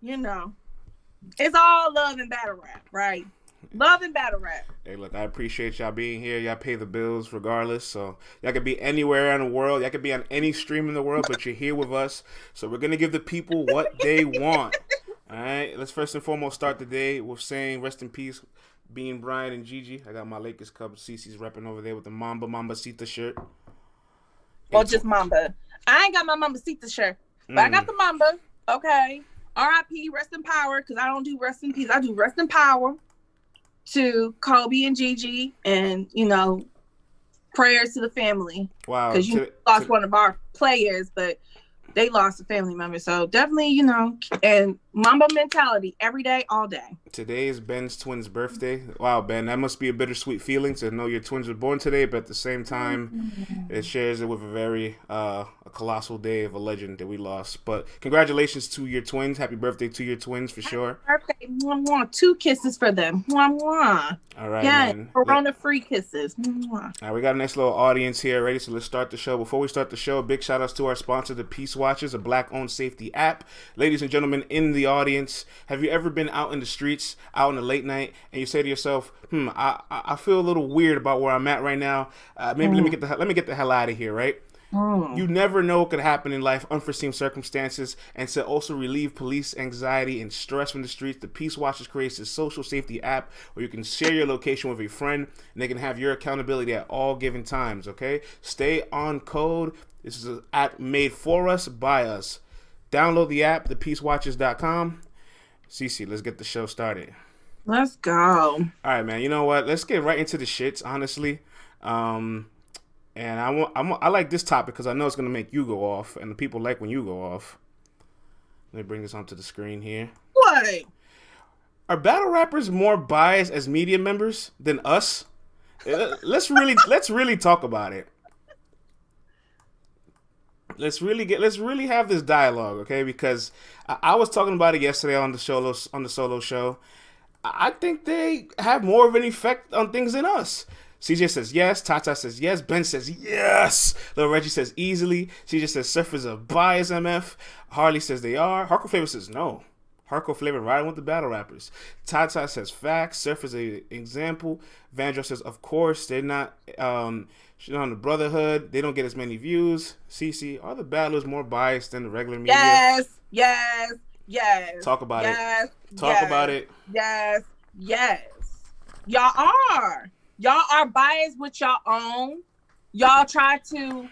you know, it's all love and battle rap, right? Love and battle rap. Hey, look, I appreciate y'all being here. Y'all pay the bills regardless. So y'all could be anywhere in the world. Y'all could be on any stream in the world, but you're here with us. So we're gonna give the people what they want. All right. Let's first and foremost start the day with saying rest in peace, Bean, Brian, and Gigi. I got my Lakers cup. Cece's repping over there with the Mambasita shirt. Or just Mamba. I ain't got my Mambasita shirt, but I got the Mamba. Okay. R.I.P. Rest in power, because I don't do rest in peace. I do rest in power to Kobe and Gigi, and prayers to the family. Wow. Because you lost one of our players, but they lost a family member. So definitely, and Mamba mentality every day, all day. Today is Ben's twin's birthday. Wow, Ben, that must be a bittersweet feeling to know your twins were born today, but at the same time, it shares it with a very a colossal day of a legend that we lost. But congratulations to your twins. Happy birthday to your twins for sure. Happy birthday. Mwah, mwah. 2 kisses for them. Mwah, mwah. All right, yeah, man. Corona-free kisses. Mwah. All right, we got a nice little audience here ready, so let's start the show. Before we start the show, big shout outs to our sponsor, the Peace Watchers, a black-owned safety app. Ladies and gentlemen in the audience, have you ever been out in the streets, out in the late night, and you say to yourself, I feel a little weird about where I'm at right now. Maybe let me get the hell out of here, right? You never know what could happen in life, unforeseen circumstances, and to also relieve police anxiety and stress from the streets, the Peace Watchers creates a social safety app where you can share your location with a friend, and they can have your accountability at all given times, okay? Stay on code. This is an app made for us, by us. Download the app, thepeacewatchers.com. Cece, let's get the show started. Let's go. All right, man. You know what? Let's get right into the shits, honestly. And I like this topic because I know it's going to make you go off, and the people like when you go off. Let me bring this onto the screen here. What? Are battle rappers more biased as media members than us? Let's really talk about it. Let's really have this dialogue, okay? Because I was talking about it yesterday on the solo show. I think they have more of an effect on things than us. CJ says yes. Tata says yes. Ben says yes. Lil Reggie says easily. CJ says Surfer's a bias MF. Harley says they are. Hardcore Flavor says no. Hardcore Flavor riding with the battle rappers. Tata says facts. Surfer's an example. Vandro says of course they're not on the Brotherhood. They don't get as many views. CC, are the battlers more biased than the regular media? Yes. Talk about it. Talk about it. Yes. Y'all are biased with your own. Y'all try to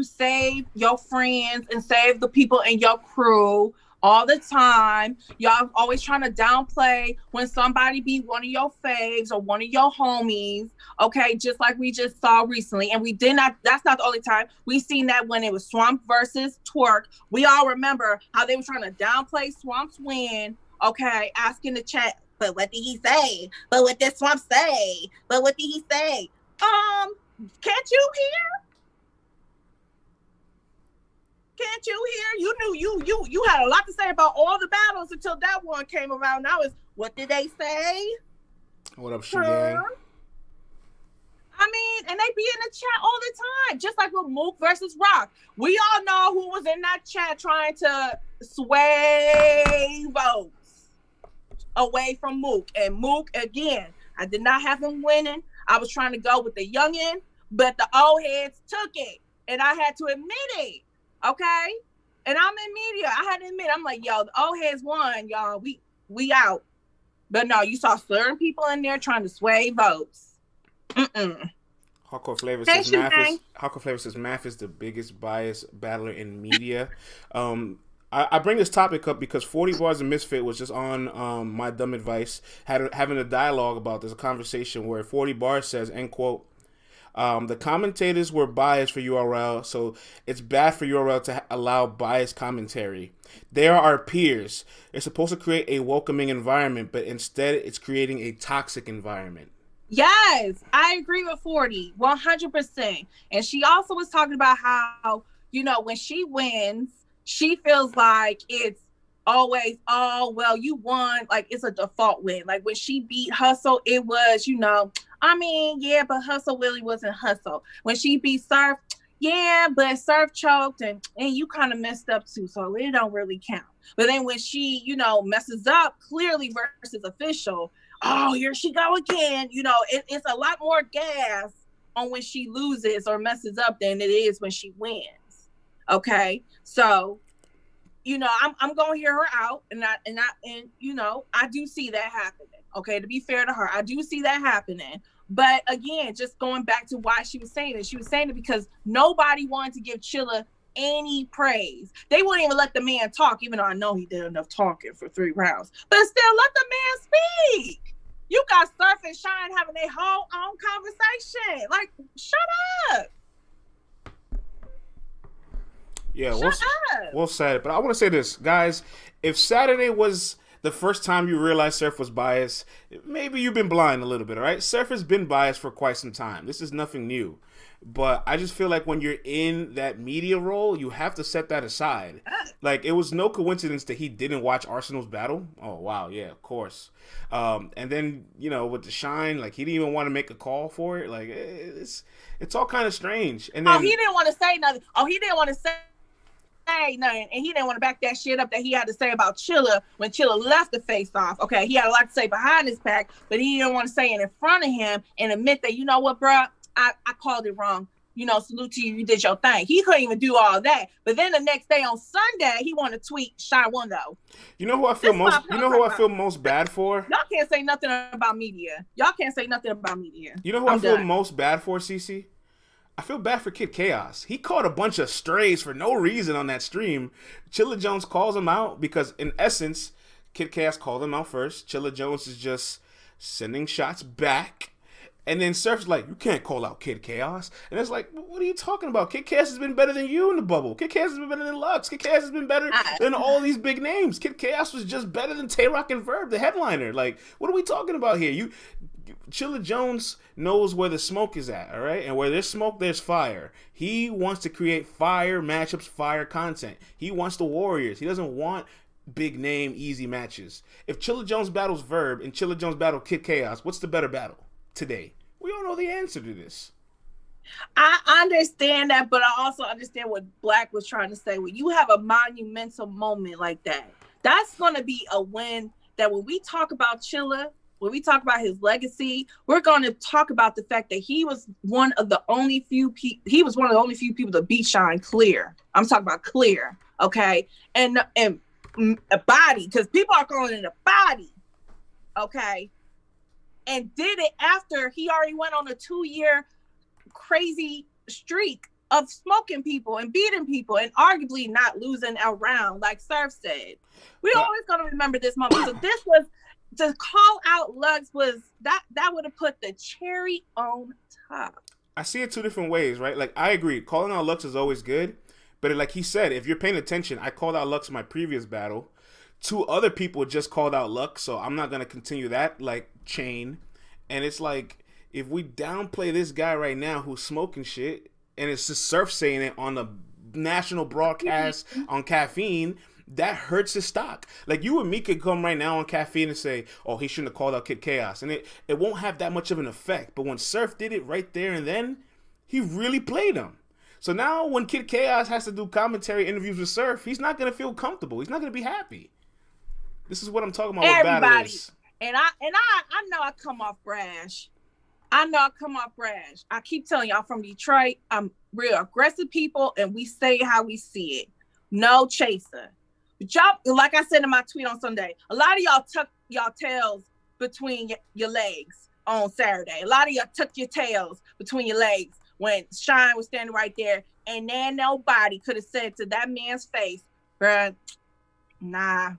save your friends and save the people in your crew all the time. Y'all always trying to downplay when somebody be one of your faves or one of your homies. Okay, just like we just saw recently. And that's not the only time. We seen that when it was Swamp versus Twerk. We all remember how they were trying to downplay Swamp's win. Okay, asking the chat, but what did he say? But what did Swamp say? But what did he say? Can't you hear? Can't you hear? You knew you had a lot to say about all the battles until that one came around. Now it's what did they say? What up, Shang? I mean, and they be in the chat all the time, just like with Mook versus Rock. We all know who was in that chat trying to sway votes away from Mook. And Mook, again, I did not have him winning. I was trying to go with the youngin', but the old heads took it. And I had to admit it. Okay? And I'm in media. I had to admit, I'm like, yo, the old heads won, y'all. We out. But no, you saw certain people in there trying to sway votes. Hardcore Flavor says Math is the biggest biased battler in media. I bring this topic up because 40 Bars and Misfit was just on My Dumb Advice, having a dialogue about this, a conversation where 40 Bars says, end quote, the commentators were biased for URL, so it's bad for URL to allow biased commentary. They are our peers. They're supposed to create a welcoming environment, but instead it's creating a toxic environment. Yes, I agree with 40, 100%. And she also was talking about how, when she wins, she feels like it's always, oh, well, you won. Like, it's a default win. Like, when she beat Hustle, it was, yeah, but Hustle really wasn't Hustle. When she beat Surf, yeah, but Surf choked and you kind of messed up too, so it don't really count. But then when she, messes up clearly versus official, oh, here she go again. It's a lot more gas on when she loses or messes up than it is when she wins. Okay, so I'm gonna hear her out, and I do see that happening. Okay, to be fair to her, I do see that happening. But again, just going back to why she was saying it because nobody wanted to give Chilla any praise. They wouldn't even let the man talk, even though I know he did enough talking for 3 rounds. But still, let the man speak. You got Surf and Shine having their whole own conversation. Like, shut up. Yeah, well said. But I want to say this, guys. If Saturday was the first time you realized Surf was biased, maybe you've been blind a little bit, all right? Surf has been biased for quite some time. This is nothing new. But I just feel like when you're in that media role, you have to set that aside. Like, it was no coincidence that he didn't watch Arsenal's battle. Oh, wow, yeah, of course. And then, with the Shine, like, he didn't even want to make a call for it. Like, it's all kind of strange. And then, he didn't want to say nothing. He didn't want to say nothing, and he didn't want to back that shit up that he had to say about Chilla when Chilla left the face off. Okay, he had a lot to say behind his back, but he didn't want to say it in front of him and admit that, you know what, bro, I called it wrong. Salute to you, you did your thing. He couldn't even do all that. But then the next day on Sunday, he wanted to tweet Shine won though. You know who I feel most I feel most bad for? Y'all can't say nothing about media. You know who I feel most bad for, CC? I feel bad for Kid Chaos. He caught a bunch of strays for no reason on that stream. Chilla Jones calls him out because, in essence, Kid Chaos called him out first. Chilla Jones is just sending shots back. And then Surf's like, you can't call out Kid Chaos. And it's like, what are you talking about? Kid Chaos has been better than you in the bubble. Kid Chaos has been better than Lux. Kid Chaos has been better than all these big names. Kid Chaos was just better than Tay-Rock and Verb, the headliner. Like, what are we talking about here? Chilla Jones knows where the smoke is at, all right? And where there's smoke, there's fire. He wants to create fire matchups, fire content. He wants the Warriors. He doesn't want big name, easy matches. If Chilla Jones battles Verb and Chilla Jones battle Kid Chaos, what's the better battle today? We all know the answer to this. I understand that, but I also understand what Black was trying to say. When you have a monumental moment like that, that's going to be a win. That when we talk about Chilla, when we talk about his legacy, we're going to talk about the fact that he was one of the only few people. He was one of the only few people to beat Shine clear. I'm talking about clear, okay, and a body, because people are calling it a body, okay. And did it after he already went on a 2-year crazy streak of smoking people and beating people and arguably not losing a round, like Surf said. We always gonna remember this moment. So this was, to call out Lux was that would have put the cherry on top. I see it 2 different ways, right? Like, I agree. Calling out Lux is always good. But like he said, if you're paying attention, I called out Lux in my previous battle. 2 other people just called out Lux, so I'm not going to continue that, like, chain. And it's like, if we downplay this guy right now who's smoking shit, and it's just Surf saying it on the national broadcast on Caffeine, that hurts his stock. Like, you and me could come right now on Caffeine and say, oh, he shouldn't have called out Kid Chaos. And it won't have that much of an effect. But when Surf did it right there and then, he really played him. So now when Kid Chaos has to do commentary interviews with Surf, he's not going to feel comfortable. He's not going to be happy. This is what I'm talking about. Everybody. With battles. And I know I come off brash. I keep telling y'all, from Detroit, I'm real aggressive people, and we say how we see it. No chaser. But y'all, like I said in my tweet on Sunday, a lot of y'all tuck y'all tails between your legs on Saturday. A lot of y'all tuck your tails between your legs when Shine was standing right there, and then nobody could have said to that man's face, bruh, nah,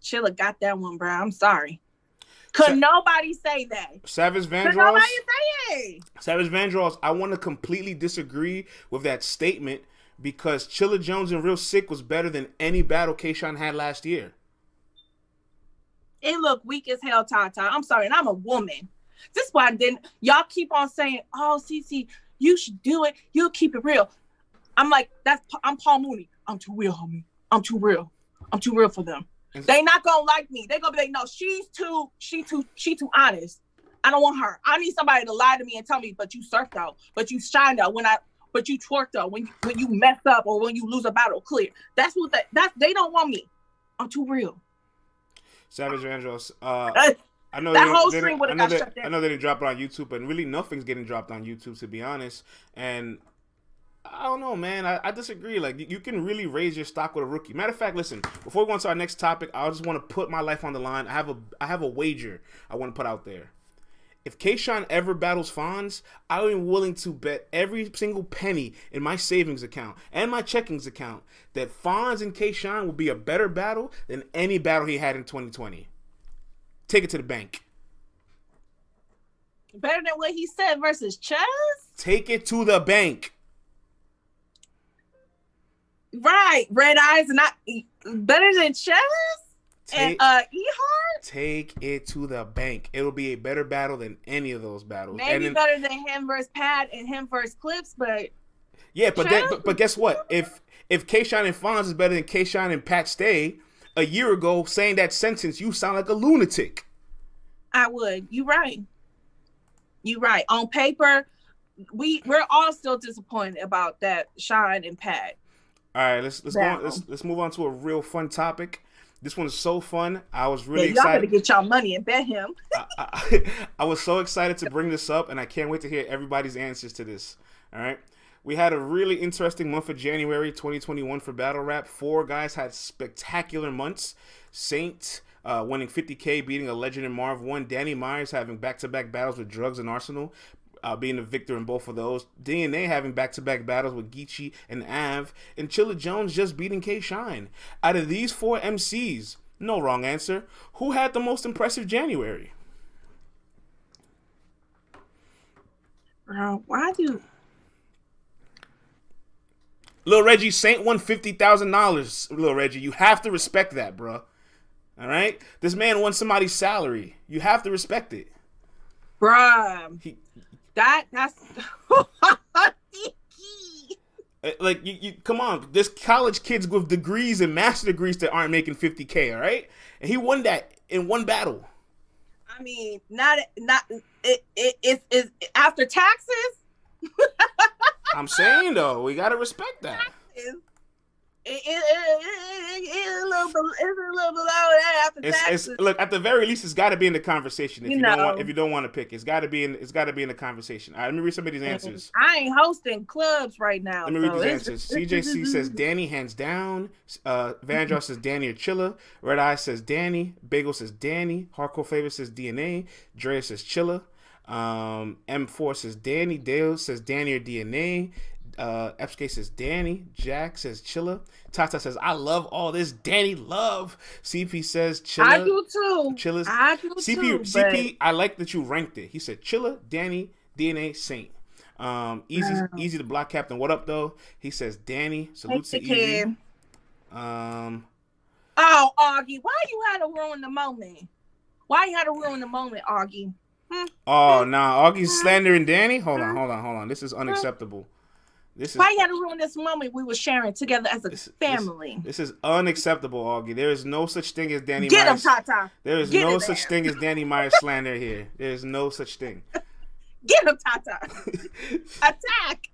Chilla got that one, bruh. I'm sorry. Could nobody say that? Savage Vandross? Could nobody say it? Savage Vandross, I want to completely disagree with that statement because Chilla Jones and Real Sick was better than any battle K-Shine had last year. It looked weak as hell, Tata. I'm sorry, and I'm a woman. This is why y'all keep on saying, oh, CC, you should do it. You'll keep it real. I'm like, I'm Paul Mooney. I'm too real, homie. I'm too real. I'm too real for them. They not gonna like me. They gonna be like, no, she too honest. I don't want her. I need somebody to lie to me and tell me, but you surfed out, but you shined out. but you twerk though when you mess up or when you lose a battle clear. That's what they don't want me. I'm too real. Savage Vandross. I know that whole stream would have got shut down. I know they didn't drop it on YouTube, but really nothing's getting dropped on YouTube, to be honest. And I don't know, man. I disagree. Like, you can really raise your stock with a rookie. Matter of fact, listen, before we go on to our next topic, I just want to put my life on the line. I have a wager I want to put out there. If Kayshawn ever battles Fonz, I am willing to bet every single penny in my savings account and my checkings account that Fonz and Kayshawn will be a better battle than any battle he had in 2020. Take it to the bank. Better than what he said versus Chaz? Take it to the bank. Right. Red Eyes and not better than Chaz? And E-Hart? Take it to the bank. It'll be a better battle than any of those battles. Maybe better than him versus Pat and him versus Clips, but yeah, but guess what? If Kayshawn and Fonz is better than Kayshawn and Pat Stay, a year ago saying that sentence, you sound like a lunatic. I would. You're right. On paper, we're all still disappointed about that Shine and Pat. All right, let's go on, let's move on to a real fun topic. This one is so fun. I was really excited. Y'all gotta get y'all money and bet him. I was so excited to bring this up, and I can't wait to hear everybody's answers to this. All right. We had a really interesting month of January 2021 for battle rap. 4 guys had spectacular months. Saint winning 50K, beating a legend in Marv 1. Danny Myers having back-to-back battles with Drugs and Arsenal, being the victor in both of those. DNA having back-to-back battles with Geechee and Av. And Chilla Jones just beating K-Shine. Out of these 4 MCs, no wrong answer, who had the most impressive January? Why do... Lil Reggie, Saint won $50,000. Lil Reggie, you have to respect that, bro. All right? This man won somebody's salary. You have to respect it. Bruh. That's... Like, you come on. There's college kids with degrees and master degrees that aren't making $50K, all right? And he won that in one battle. I mean, it's after taxes? I'm saying, though, we got to respect that. It's a little below that after taxes. Look, at the very least, it's got to be in the conversation. If you don't want to pick, it's got to be in the conversation. All right, let me read some of these answers. I ain't hosting clubs right now. Let me read these answers. CJC says Danny hands down. Vandross says Danny or Chilla. Red Eye says Danny. Bagel says Danny. Hardcore Flavor says DNA. Drea says Chilla. M4 says Danny. Dale says Danny or DNA. FK says Danny. Jack says Chilla. Tata says I love all this Danny love. CP says Chilla. I do too. Chilla's. I do too. CP, I like that you ranked it. He said Chilla, Danny, DNA, Saint. Easy the block captain. What up though? He says Danny. Salute to Easy. Oh, Augie, why you had to ruin the moment? Augie? Oh, nah, Augie's slandering Danny? Hold on. This is unacceptable. Why you had to ruin this moment we were sharing together as a family? This is unacceptable, Augie. There is no such thing as Danny Get Myers. Get him, Tata. There is no such thing as Danny Myers slander here. There is no such thing. Get him, Tata. Attack.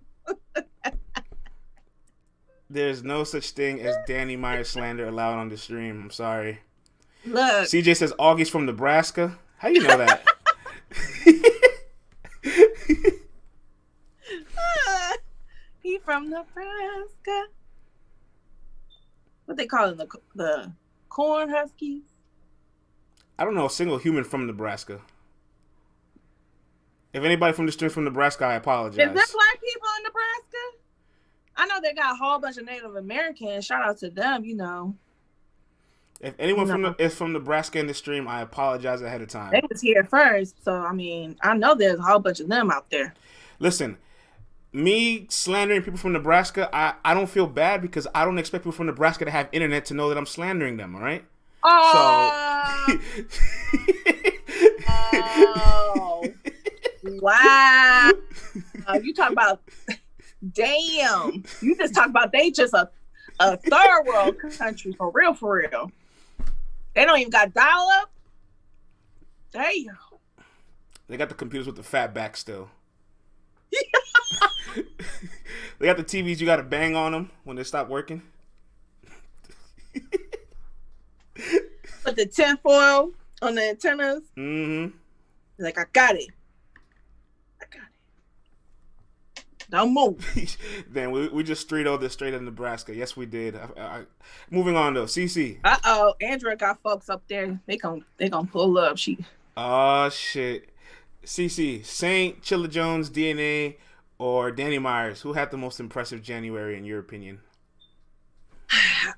There's no such thing as Danny Myers slander allowed on the stream. I'm sorry. Look. CJ says Augie's from Nebraska. How you know that? He from Nebraska. What they call it? The corn huskies? I don't know a single human from Nebraska. If anybody from the stream from Nebraska, I apologize. Is there black people in Nebraska? I know they got a whole bunch of Native Americans. Shout out to them, you know. If anyone is from Nebraska in the stream, I apologize ahead of time. They was here first, so I mean, I know there's a whole bunch of them out there. Listen, me slandering people from Nebraska, I don't feel bad because I don't expect people from Nebraska to have internet to know that I'm slandering them, all right? Oh. Oh. Wow. You talk about, damn. You just talk about they just a third world country for real. They don't even got dial up. Damn. They got the computers with the fat back still. They got the TVs you got to bang on them when they stop working. Put the tinfoil on the antennas. Mm-hmm. Like, I got it. Don't move. Then we just straight in Nebraska. Yes, we did. Moving on though, CC. Andrea got folks up there. They gonna pull up. Oh shit. CC, Saint, Chilla Jones, DNA, or Danny Myers. Who had the most impressive January in your opinion?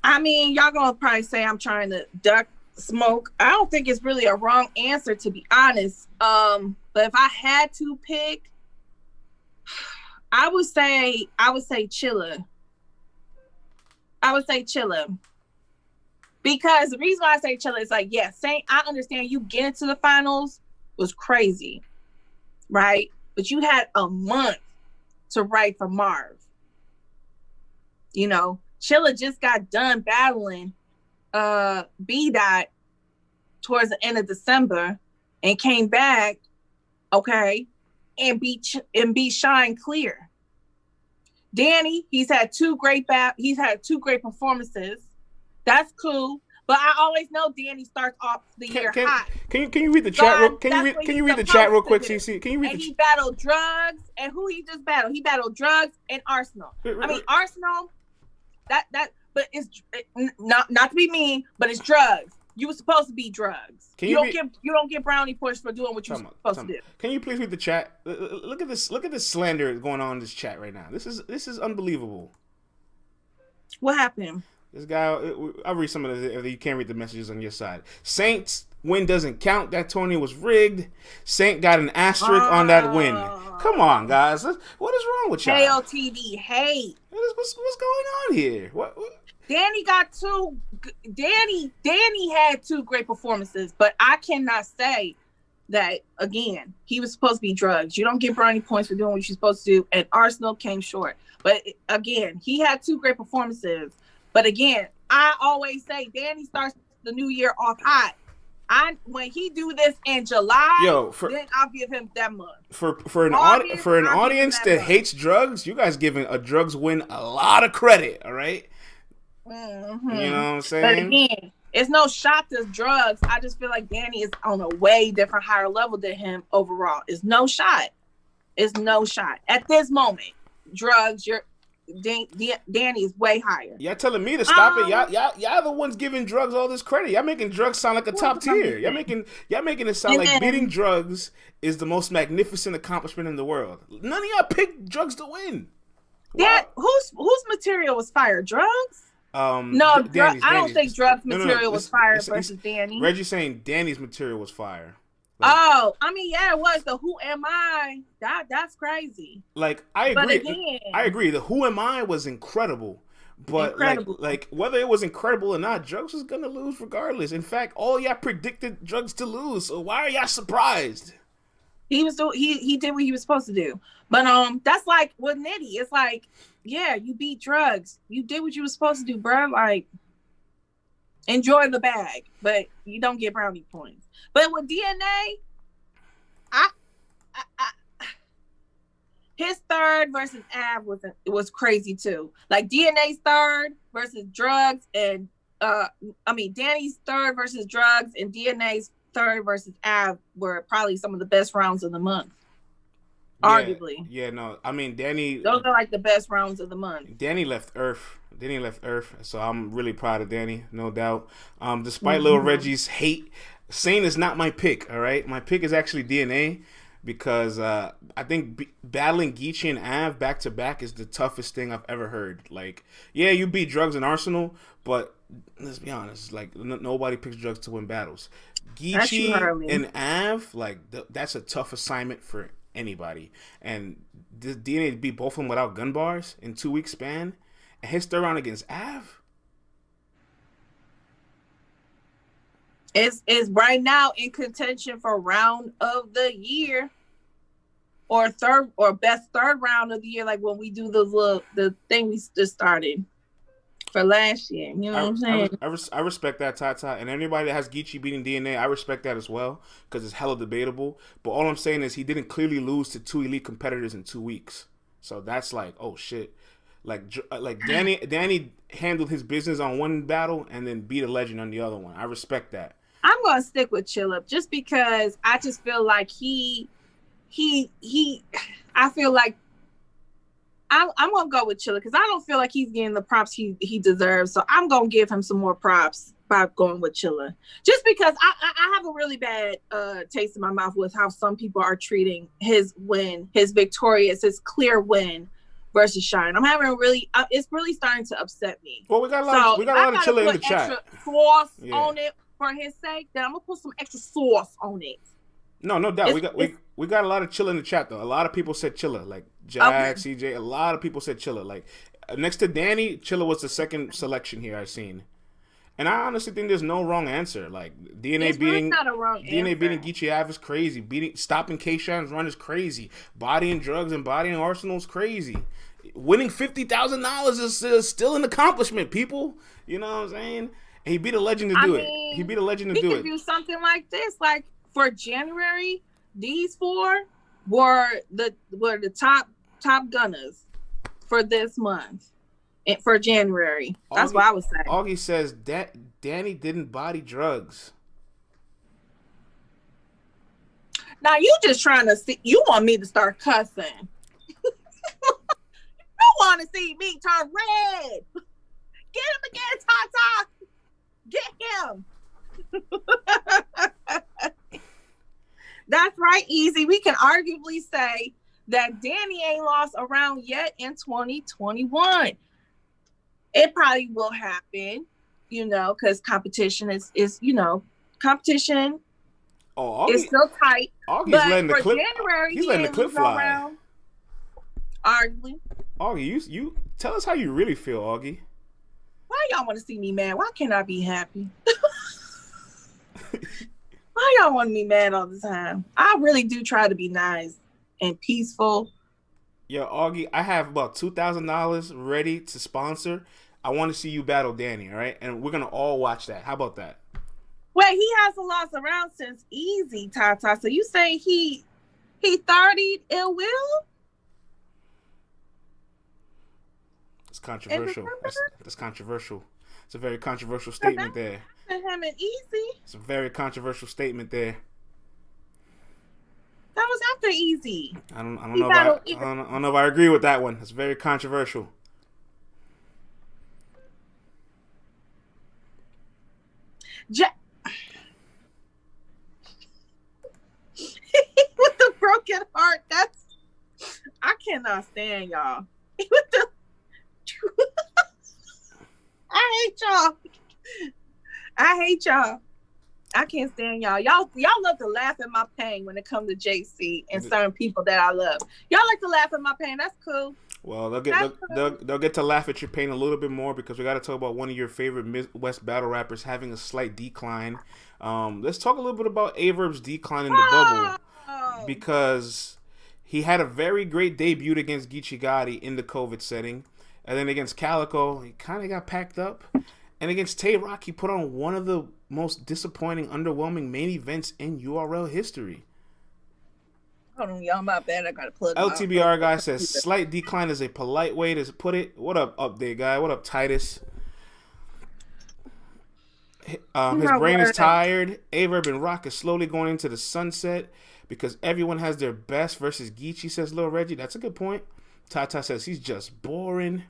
I mean, y'all gonna probably say I'm trying to duck smoke. I don't think it's really a wrong answer, to be honest. But if I had to pick, I would say Chilla. Because the reason why I say Chilla is like, yeah, Saint, I understand you getting to the finals was crazy, right? But you had a month to write for Marv. You know, Chilla just got done battling B-Dot towards the end of December and came back, okay, and beat Shine clear. Danny, he's had two great performances. That's cool. But I always know Danny starts off the year hot. Can you read the chat? Can you read the chat real quick, CC? Can you read? And he battled drugs, and who he just battled? He battled drugs and Arsenal. I mean, Arsenal. But it's not to be mean, but it's drugs. You were supposed to be drugs. You don't get brownie points for doing what you're supposed to do. Can you please read the chat? Look at this slander going on in this chat right now. This is unbelievable. What happened? This guy, I'll read some of the, if you can't read the messages on your side. Saints win doesn't count. That Tony was rigged. Saint got an asterisk on that win. Come on, guys. What is wrong with y'all? LTB hate. What's going on here? What? Danny had two great performances, but I cannot say that, again, he was supposed to be drugs. You don't get brownie points for doing what you're supposed to do, and Arsenal came short. But again, he had two great performances. But again, I always say Danny starts the new year off hot. When he do this in July, then I'll give him that month. For an audience that hates drugs, you guys giving a drugs win a lot of credit, all right? Mm-hmm. You know what I'm saying? But again, it's no shot to drugs. I just feel like Danny is on a way different, higher level than him overall. It's no shot. At this moment, drugs, Danny is way higher. Y'all telling me to stop it? Y'all the ones giving drugs all this credit. Y'all making drugs sound like a top tier. Y'all making it sound like beating drugs is the most magnificent accomplishment in the world. None of y'all picked drugs to win. Yeah, whose material was fire? Drugs? No, I don't think drugs material was fire versus Danny. Reggie's saying Danny's material was fire. I mean, yeah, it was the Who Am I? That's crazy. Like, I agree. The Who Am I was incredible. But like whether it was incredible or not, drugs was gonna lose regardless. In fact, all y'all predicted drugs to lose. So why are y'all surprised? He did what he was supposed to do. But that's like with Nitty. It's like, yeah, you beat drugs. You did what you were supposed to do, bro. Like, enjoy the bag, but you don't get brownie points. But with DNA, his third versus Av was crazy too. Like DNA's third versus drugs, and Danny's third versus drugs, and DNA's third versus Av were probably some of the best rounds of the month. Arguably. Yeah, no. I mean, Danny. Those are like the best rounds of the month. Danny left Earth. So I'm really proud of Danny, no doubt. Despite Lil Reggie's hate, Saint is not my pick, all right? My pick is actually DNA because I think battling Geechee and Av back-to-back is the toughest thing I've ever heard. Like, yeah, you beat drugs and Arsenal, but let's be honest, like, nobody picks drugs to win battles. Geechee and Av, like, that's a tough assignment for anybody. And this DNA beat both of them without gun bars in 2-week span. And his third round against Av is right now in contention for round of the year or best third round of the year, like when we do the thing we just started for last year. You know what I'm saying? I respect that, Tata. And anybody that has Geechee beating DNA, I respect that as well because it's hella debatable. But all I'm saying is he didn't clearly lose to two elite competitors in 2 weeks. So that's like, oh shit. Like Danny handled his business on one battle and then beat a legend on the other one. I respect that. I'm gonna stick with Chillip just because I just feel like I feel like I'm gonna go with Chilla because I don't feel like he's getting the props he deserves. So I'm gonna give him some more props by going with Chilla. Just because I have a really bad taste in my mouth with how some people are treating his win, his clear win versus Shine. I'm having it's really starting to upset me. Well, we got a lot of Chilla in the chat. Extra sauce on it for his sake, then I'm gonna put some extra sauce on it. No doubt. We got a lot of Chilla in the chat though. A lot of people said Chilla, like Jack, CJ. A lot of people said Chilla. Like next to Danny, Chilla was the second selection here I seen. And I honestly think there's no wrong answer. Like DNA beating Geechee Ave is crazy. Stopping K-Shan's run is crazy. Bodying drugs and bodying Arsenal is crazy. Winning $50,000 is still an accomplishment, people. You know what I'm saying? And he beat a legend to do it. He beat a legend to do it. He could do something like this, like. For January, these four were the top gunners for this month. And for January. That's what I was saying. Augie says Danny didn't body drugs. Now you just trying to see, you want me to start cussing. You want to see me turn red. Get him again, Tata. Get him. That's right, Easy. We can arguably say that Danny ain't lost a round yet in 2021. It probably will happen, because competition is competition is still tight. Augie's but letting the clip. January, he's letting the clip fly. Around, arguably. Augie, you tell us how you really feel, Augie. Why y'all want to see me mad? Why can't I be happy? Why y'all want me mad all the time? I really do try to be nice and peaceful. Yo, Augie, I have about $2,000 ready to sponsor. I want to see you battle Danny, all right? And we're going to all watch that. How about that? Well, he hasn't lost a round since Easy, Tata. So you say he 30'd Ill Will? It's controversial. That's controversial. It's a very controversial statement there. Him and Easy. It's a very controversial statement there. That was after Easy. I don't know if I agree with that one. It's very controversial. With the broken heart, I cannot stand y'all. I hate y'all. I can't stand y'all. Y'all love to laugh at my pain when it comes to JC and certain people that I love. Y'all like to laugh at my pain. That's cool. Well, they'll get to laugh at your pain a little bit more because we got to talk about one of your favorite Midwest battle rappers having a slight decline. Let's talk a little bit about Averb's decline in the bubble because he had a very great debut against Geechee Gotti in the COVID setting, and then against Calico he kind of got packed up, and against Tay Rock he put on one of the most disappointing, underwhelming main events in URL history. Hold on, y'all, my bad. I gotta plug. LTBR guy says slight decline is a polite way to put it. What up, update guy? What up, Titus? His brain is tired. Averb and Rock is slowly going into the sunset because everyone has their best versus Geechee, says Lil Reggie. That's a good point. Tata says he's just boring.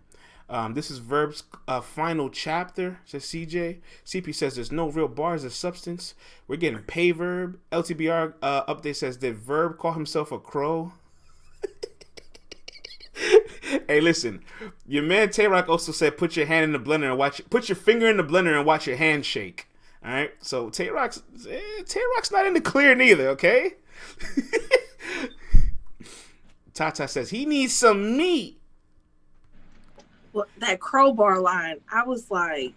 This is Verb's final chapter, says CJ. CP says there's no real bars of substance. We're getting pay Verb. LTBR update says, did Verb call himself a crow? Hey, listen. Your man Tay-Rock also said put your hand in the blender and put your finger in the blender and watch your hand shake. Alright? So Tay-Rock's not in the clear neither, okay? Tata says he needs some meat. Well, that crowbar line, I was like...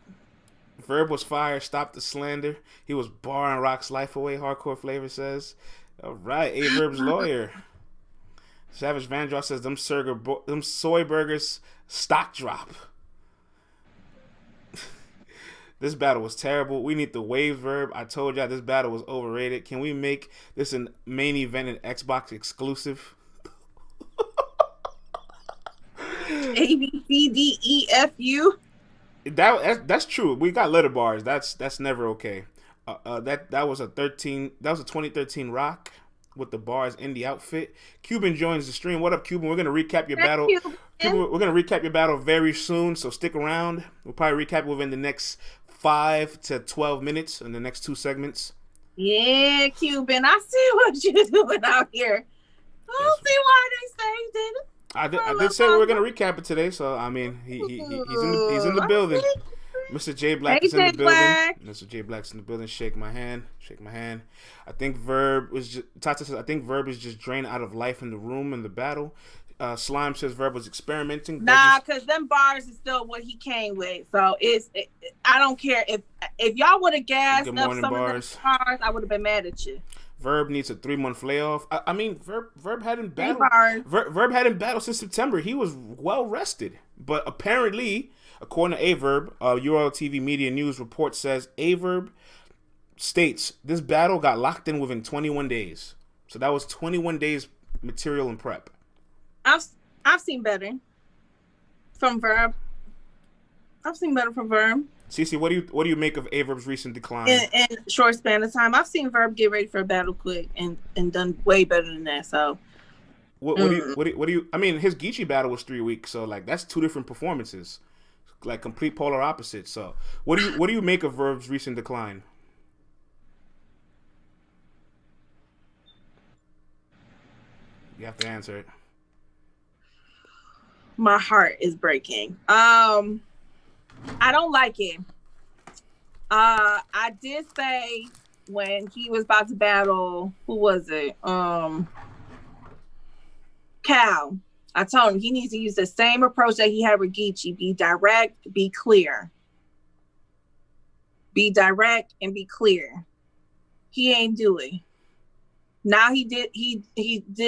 Verb was fired, stopped the slander. He was barring Rock's life away, Hardcore Flavor says. All right, Averb's lawyer. Savage Vandross says, them soy burgers stock drop. This battle was terrible. We need the wave Verb. I told y'all this battle was overrated. Can we make this a main event and Xbox exclusive? ABCDEFU. That's true. We got letter bars. That's never okay. That was a 2013 rock with the bars in the outfit. Quban joins the stream. What up, Quban? We're gonna recap your battle. Quban, we're gonna recap your battle very soon, so stick around. We'll probably recap within the next 5 to 12 minutes in the next 2 segments. Yeah, Quban, I see what you're doing out here. I don't see why they saved it. I did say we were gonna recap it today, so I mean he's in the building. Mr. J Black is in the building. Mr. J Black's in the building. Shake my hand. I think Verb was just Tata says I think Verb is just drained out of life in the room in the battle. Slime says Verb was experimenting. Nah, because them bars is still what he came with. So I don't care if y'all would have gassed up some bars. Of them bars, I would have been mad at you. Verb needs a 3-month layoff. I mean, Verb hadn't battled. Verb hadn't battled since September. He was well rested, but apparently, according to Averb, URL TV Media News report says Averb states this battle got locked in within 21 days. So that was 21 days material and prep. I've seen better from Verb. Cece, what do you make of Averb's recent decline? In short span of time, I've seen Verb get ready for a battle quick and done way better than that. So, what do you? I mean, his Geechee battle was 3 weeks, so like that's 2 different performances, like complete polar opposites. So, what do you make of Verb's recent decline? You have to answer it. My heart is breaking. I don't like it. I did say when he was about to battle, who was it? Cal. I told him he needs to use the same approach that he had with Geechee. Be direct, be clear. Be direct and be clear. He ain't do it. Now he did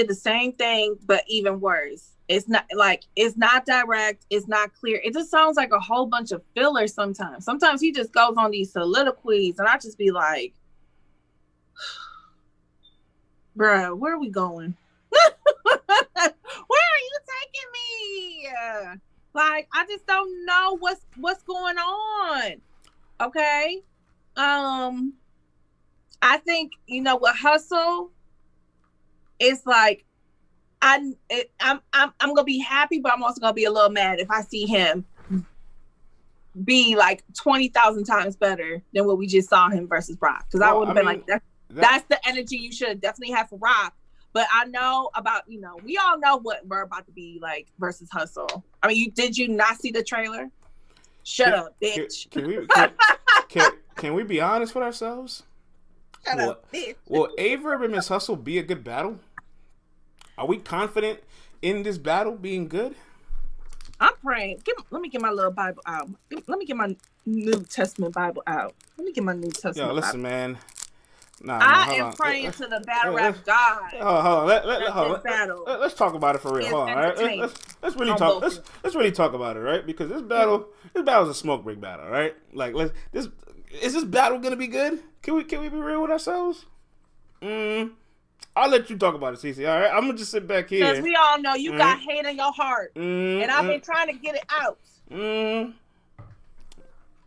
the same thing, but even worse. It's not direct. It's not clear. It just sounds like a whole bunch of fillers sometimes. Sometimes he just goes on these soliloquies and I just be like, bruh, where are we going? Where are you taking me? Like, I just don't know what's going on. Okay. I think, with Hustle, it's like, I'm gonna be happy, but I'm also gonna be a little mad if I see him be like 20,000 times better than what we just saw him versus Rock. Because I would have been like, that's the energy you should definitely have for Rock. But I know about, we all know what we're about to be like versus Hustle. I mean, did you not see the trailer? Shut up, bitch. Can we be honest with ourselves? Shut up, bitch. Will Averb and Miss Hustle be a good battle? Are we confident in this battle being good? I'm praying. Let me get my little Bible out. Let me get my New Testament Bible out. Let me get my New Testament Yo, listen, Bible. Man. I am praying to the battle rap God. Hold on. Let's talk about it for real. Hold on, all right? Let's really talk. Let's really talk about it, right? Because this battle is a smoke break battle, right? Like, is this battle gonna be good? Can we be real with ourselves? I'll let you talk about it, Cece. All right, I'm gonna just sit back here. Because we all know you got hate in your heart, and I've been trying to get it out.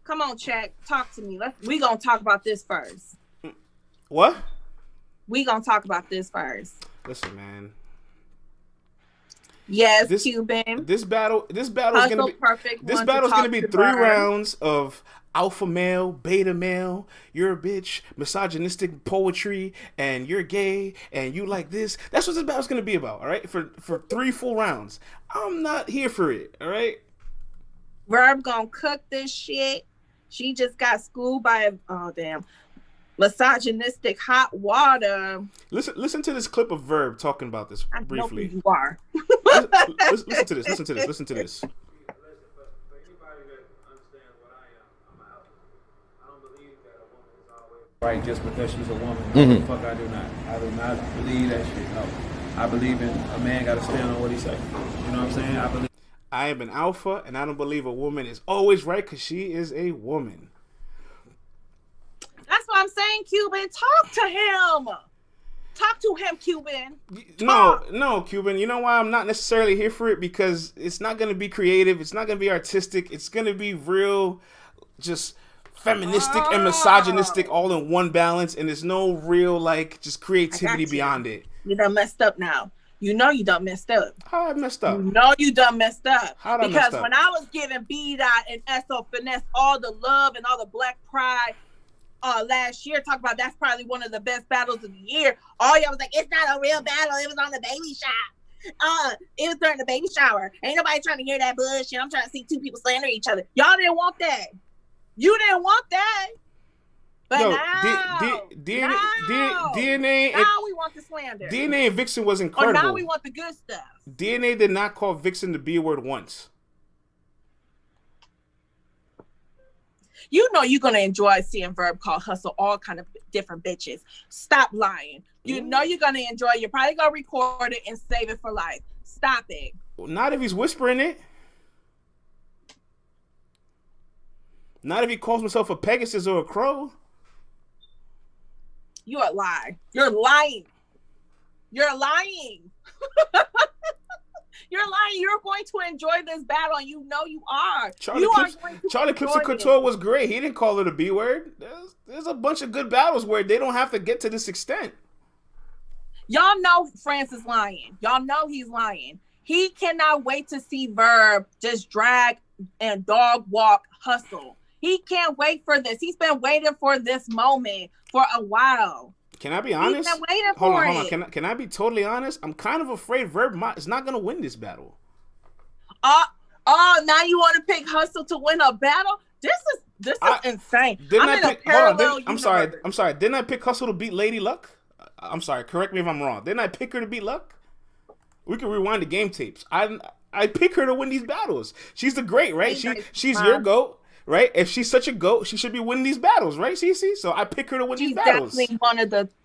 Come on, Chad, talk to me. We gonna talk about this first. What? We gonna talk about this first. Listen, man. Yes, Quban. This battle is gonna be perfect. This battle is gonna be 3 rounds of alpha male, beta male, you're a bitch, misogynistic poetry, and you're gay, and you like this. That's what this battle's gonna be about, all right? For 3 full rounds. I'm not here for it, all right? Verb gonna cook this shit. She just got schooled by misogynistic hot water. Listen to this clip of Verb talking about this briefly. I know who you are. Listen to this. Right, just because she's a woman. Fuck, I do not believe that shit. No, I believe in a man got to stand on what he say. You know what I'm saying? I am an alpha, and I don't believe a woman is always right because she is a woman. That's what I'm saying, Quban. Talk to him. Talk to him, Quban. No, Quban. You know why I'm not necessarily here for it? Because it's not going to be creative. It's not going to be artistic. It's going to be real, just feministic and misogynistic all in one balance. And there's no real, like, just creativity beyond it. You done messed up now. You know you done messed up. How I messed up? You know you done messed up. How I because messed up? When I was giving B-Dot and SO Finesse all the love and all the black pride last year, talk about that's probably one of the best battles of the year. All y'all was like, it's not a real battle. It was on the baby shower. It was during the baby shower. Ain't nobody trying to hear that bullshit. I'm trying to see two people slander each other. Y'all didn't want that. You didn't want that. But DNA. Now we want the slander. DNA and Vixen was incredible. Or now we want the good stuff. DNA did not call Vixen the B word once. You know you're gonna enjoy seeing Verb call Hustle all kind of different bitches. Stop lying. You know you're gonna enjoy it. You're probably gonna record it and save it for life. Stop it. Well, not if he's whispering it. Not if he calls himself a Pegasus or a crow. You are lying. You're lying. You're lying. You're lying. You're going to enjoy this battle, and you know you are. Charlie Clips and Couture was great. He didn't call it a B word. There's a bunch of good battles where they don't have to get to this extent. Y'all know Francis lying. Y'all know he's lying. He cannot wait to see Verb just drag and dog walk Hustle. He can't wait for this. He's been waiting for this moment for a while. Can I be honest? He's been waiting for it. Hold on. Can I be totally honest? I'm kind of afraid Verb is not going to win this battle. Now you want to pick Hustle to win a battle? This is insane. I'm sorry. Didn't I pick Hustle to beat Lady Luck? I'm sorry. Correct me if I'm wrong. Didn't I pick her to beat Luck? We can rewind the game tapes. I pick her to win these battles. She's the great, right? She's your GOAT. Right? If she's such a GOAT, she should be winning these battles, right, Cece? So I pick her to win these battles.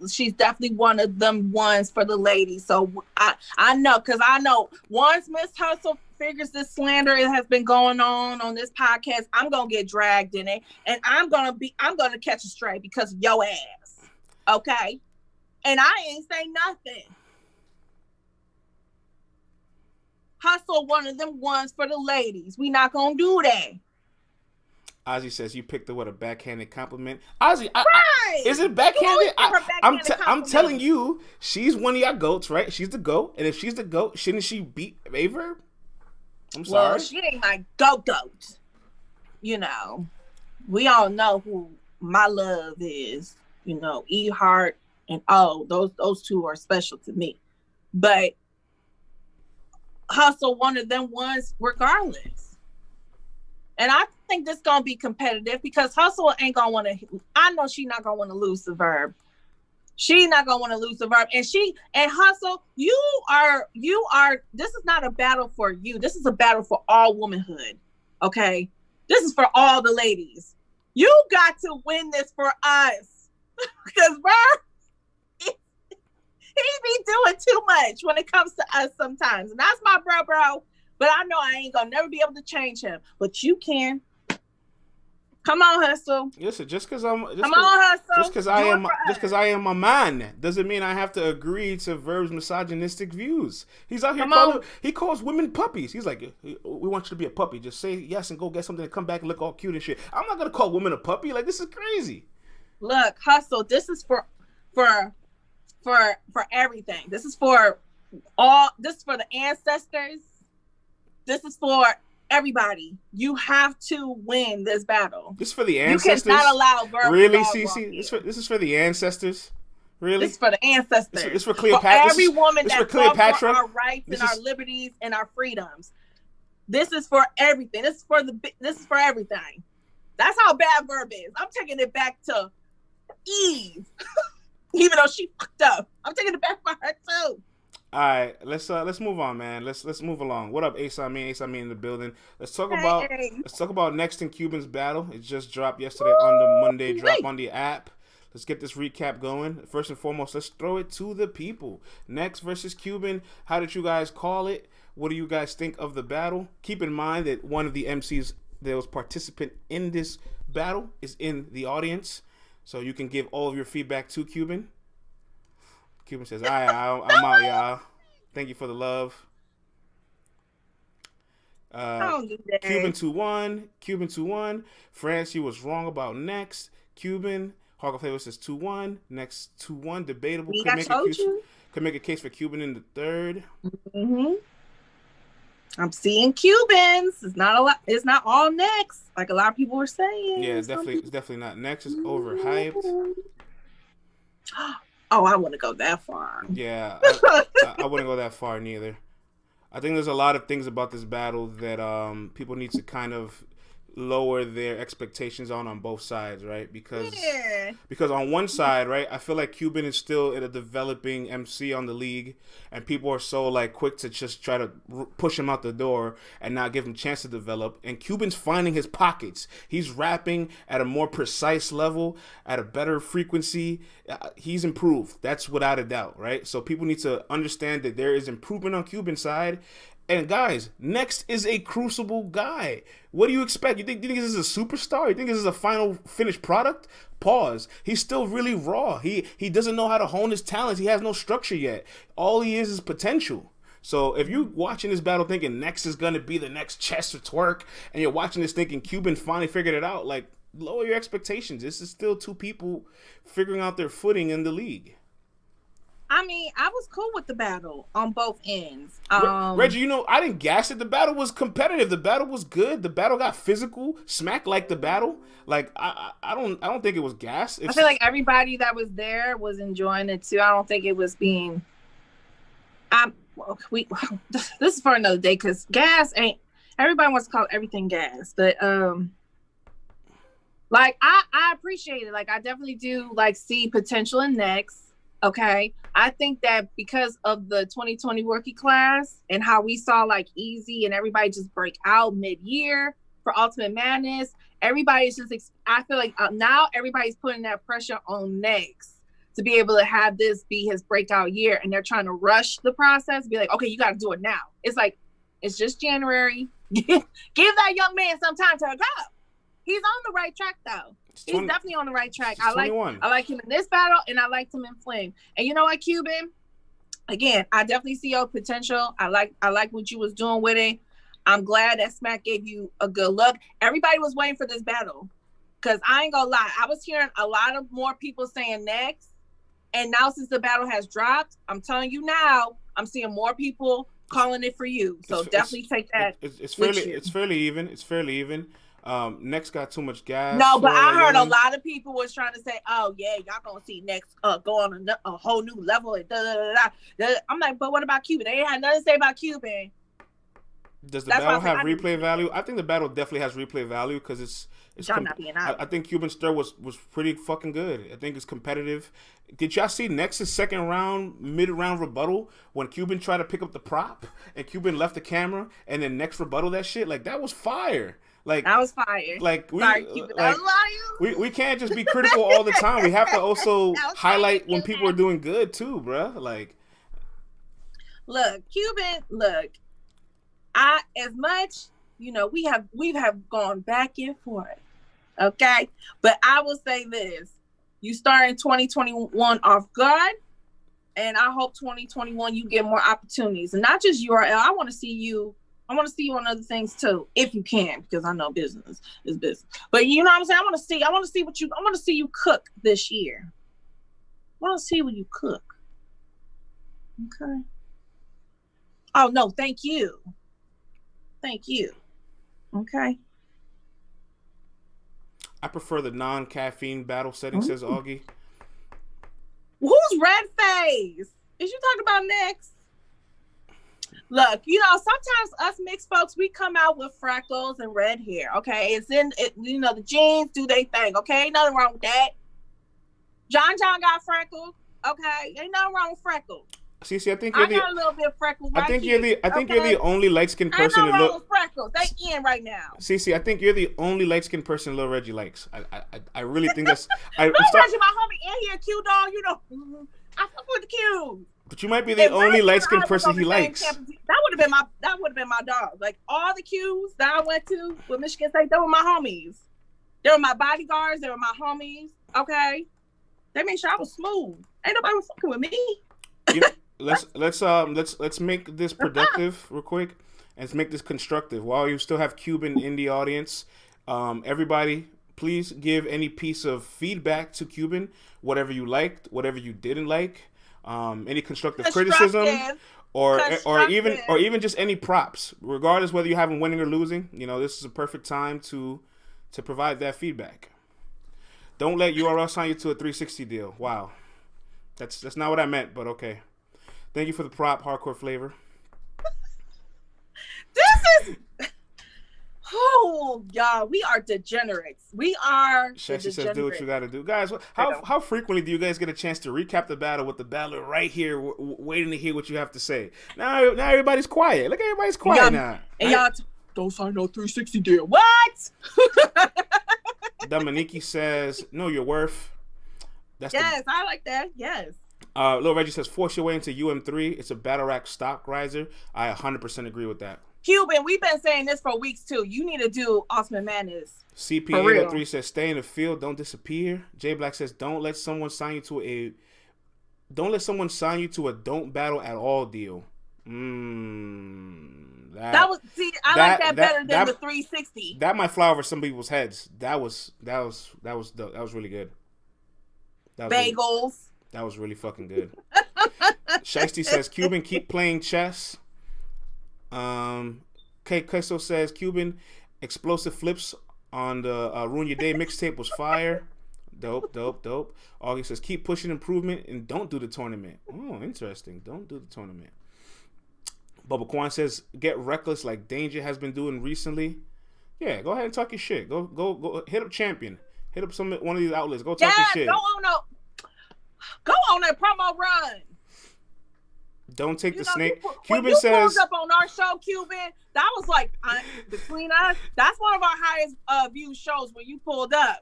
She's definitely one of them ones for the ladies. So I know, because I know once Miss Hustle figures this slander has been going on this podcast, I'm gonna get dragged in it, and I'm gonna catch a stray because of your ass. Okay? And I ain't say nothing. Hustle one of them ones for the ladies. We not gonna do that. Ozzy says you picked a backhanded compliment. Ozzy, is it backhanded? I'm telling you, she's one of your goats, right? She's the GOAT, and if she's the GOAT, shouldn't she beat Verb? I'm sorry. Well, she ain't my goat. You know, we all know who my love is. You know, E Heart and those two are special to me. But Hustle one of them ones regardless. And I think this gonna be competitive because Hustle ain't gonna want to. I know she's not gonna want to lose the Verb. She's not gonna want to lose the Verb. And Hustle, you are. This is not a battle for you. This is a battle for all womanhood. Okay, this is for all the ladies. You got to win this for us because Verb, he be doing too much when it comes to us sometimes, and that's my bro. But I know I ain't gonna never be able to change him. But you can. Come on, Hustle. Listen, just because I am a man doesn't mean I have to agree to Verb's misogynistic views. He's out here he calls women puppies. He's like, we want you to be a puppy. Just say yes and go get something and come back and look all cute and shit. I'm not gonna call women a puppy. Like, this is crazy. Look, Hustle, this is for everything. This is for the ancestors. This is for everybody. You have to win this battle. This is for the ancestors? You cannot allow Verb. Really, Cece? This is for the ancestors? Really? This is for the ancestors. This is for Cleopatra? For every woman that fought for our rights and our liberties and our freedoms. This is for everything. This is for everything. That's how bad Verb is. I'm taking it back to Eve. Even though she fucked up. I'm taking it back for her too. All right, let's move on, man. Let's move along. What up, Ace on me in the building. Let's talk about Next in Quban's battle. It just dropped yesterday on the Monday drop on the app. Let's get this recap going. First and foremost, let's throw it to the people. Next versus Quban. How did you guys call it? What do you guys think of the battle? Keep in mind that one of the MCs that was participant in this battle is in the audience, so you can give all of your feedback to Quban. Cuban says, I'm out, y'all. Thank you for the love. Cuban 2-1. Cuban 2-1. France, you was wrong about next. Cuban. Hog of Flavor says 2-1. Next 2-1. Debatable. Could make a case for Cuban in the third. Mm-hmm. I'm seeing Cubans. It's not a lot. It's not all next, like a lot of people were saying. Yeah, it's definitely not next. It's overhyped. Oh, I wouldn't go that far. Yeah, I wouldn't go that far neither. I think there's a lot of things about this battle that people need to kind of lower their expectations on both sides, right? Because on one side, right, I feel like Cuban is still in a developing MC on the league, and people are so like quick to just try to push him out the door and not give him a chance to develop. And Cuban's finding his pockets. He's rapping at a more precise level, at a better frequency. He's improved. That's without a doubt, right? So people need to understand that there is improvement on Cuban's side. And guys, Next is a crucible guy. What do you expect? You think this is a superstar? You think this is a final finished product? Pause. He's still really raw. He doesn't know how to hone his talents. He has no structure yet. All he is potential. So if you're watching this battle thinking Next is going to be the next Chess or Twerk, and you're watching this thinking Cuban finally figured it out, like, lower your expectations. This is still two people figuring out their footing in the league. I mean, I was cool with the battle on both ends. Reggie, I didn't gas it. The battle was competitive. The battle was good. The battle got physical. Smack liked the battle. Like I don't think it was gas. I feel like everybody that was there was enjoying it too. I don't think it was being. This is for another day because gas ain't. Everybody wants to call everything gas, but like I appreciate it. Like I definitely do like see potential in Next. Okay, I think that because of the 2020 rookie class and how we saw like Easy and everybody just break out mid-year for Ultimate Madness, everybody's just, I feel like now everybody's putting that pressure on Next to be able to have this be his breakout year, and they're trying to rush the process, be like, okay, you got to do it now. It's like, it's just January. Give that young man some time to go. He's on the right track though. He's definitely on the right track. I like him in this battle, and I liked him in Flame. And you know what, Cuban? Again, I definitely see your potential. I like what you was doing with it. I'm glad that Smack gave you a good look. Everybody was waiting for this battle, because I ain't gonna lie, I was hearing a lot of more people saying Next, and now since the battle has dropped, I'm telling you now, I'm seeing more people calling it for you. So definitely take that. It's fairly even. Next got too much gas. No, but I heard a lot of people was trying to say, "Oh yeah, y'all gonna see Next go on a whole new level." And I'm like, but what about Cuban? They ain't had nothing to say about Cuban. Does the battle have replay value? I think the battle definitely has replay value because it's. I think Cuban Stir was pretty fucking good. I think it's competitive. Did y'all see Next's second round, mid-round rebuttal when Cuban tried to pick up the prop and Cuban left the camera and then Next rebuttal that shit? Like that was fire. Like that was fire. Like we can't just be critical all the time. We have to also highlight when people are doing good too, bruh. Like, look, Cuban. Look, as much we have gone back and forth, okay. But I will say this: you start in 2021 off guard, and I hope 2021 you get more opportunities, and not just URL. I want to see you on other things too, if you can, because I know business is business. But you know what I'm saying? I want to see you cook this year. I want to see what you cook. Okay. Oh no, thank you. Okay. I prefer the non-caffeine battle setting, says Augie. Who's Red Face? Is you talking about Next? Look, sometimes us mixed folks, we come out with freckles and red hair, okay? It's in it, the genes do they thing, okay? Ain't nothing wrong with that. John got freckles, okay? Ain't nothing wrong with freckles. See, I think I got a little bit of freckles. I think you're the only light-skinned person that look. Freckles, they in right now. See, I think you're the only light-skinned person Lil Reggie likes. I really think that's. Reggie, my homie in here, Q dog. I fuck with the Q. But you might be the only light-skinned person he likes. That would have been my dog. Like all the Qs that I went to with Michigan State, they were my homies. They were my bodyguards. They were my homies. Okay, they made sure I was smooth. Ain't nobody was fucking with me. You know, let's make this productive real quick, and let's make this constructive. While you still have Quban in the audience, everybody, please give any piece of feedback to Quban, whatever you liked, whatever you didn't like, any constructive criticism, or even just any props, regardless whether you have them winning or losing. You know, this is a perfect time to provide that feedback. Don't let URL sign you to a 360 deal. Wow. That's not what I meant, but okay. Thank you for the prop, Hardcore Flavor. This is... Oh, y'all, we are degenerates. We are Shexy says, do what you got to do. Guys, how frequently do you guys get a chance to recap the battle with the battler right here, waiting to hear what you have to say? Now everybody's quiet. Look, everybody's quiet now. And y'all, don't sign no 360 deal. What? Dominiki says, know your worth. I like that. Yes. Lil Reggie says, force your way into UM3. It's a battle rack stock riser. I 100% agree with that. Quban, we've been saying this for weeks too. You need to do Ultimate Madness. CP803 says, stay in the field, don't disappear. J Black says, don't let someone sign you to a don't battle at all deal. I like that better than the 360. That might fly over some people's heads. That was really good. Bagels. That was really fucking good. Shiesty says, Quban, keep playing chess. Queso says, Quban, explosive flips on the Ruin Your Day mixtape was fire. Dope. Augie says, keep pushing improvement and don't do the tournament. Oh, interesting. Don't do the tournament. Bubba Kwan says, get reckless like Danger has been doing recently. Yeah, go ahead and talk your shit. Go hit up Champion. Hit up one of these outlets. Go talk your shit. Go on that promo run. Don't take the snake. Quban says, pulled up on our show, Quban, that was like, between us, that's one of our highest viewed shows when you pulled up.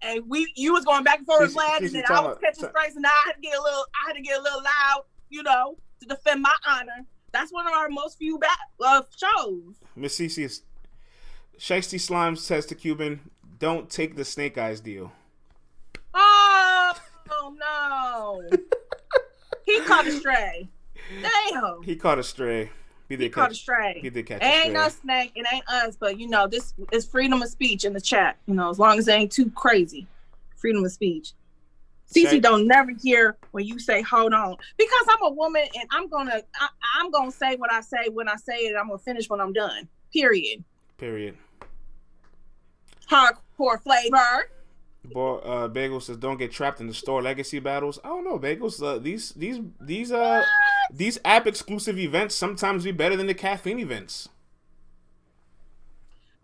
And you was going back and forth landing, and I was catching strikes, and I had to get a little loud, to defend my honor. That's one of our most viewed shows. Miss Cece is Shiesty Slime says to Quban, don't take the Snake Eyes deal. Oh no. He caught a stray. Damn. He caught a stray. He did catch a stray. It ain't no snake. It ain't us. But, this is freedom of speech in the chat. As long as it ain't too crazy. Freedom of speech. Cece don't never hear when you say, hold on. Because I'm a woman and I'm going to say what I say when I say it. And I'm going to finish when I'm done. Period. Hardcore Flavor. Bagel says, don't get trapped in the store legacy battles. I don't know, Bagels. These app exclusive events sometimes be better than the caffeine events.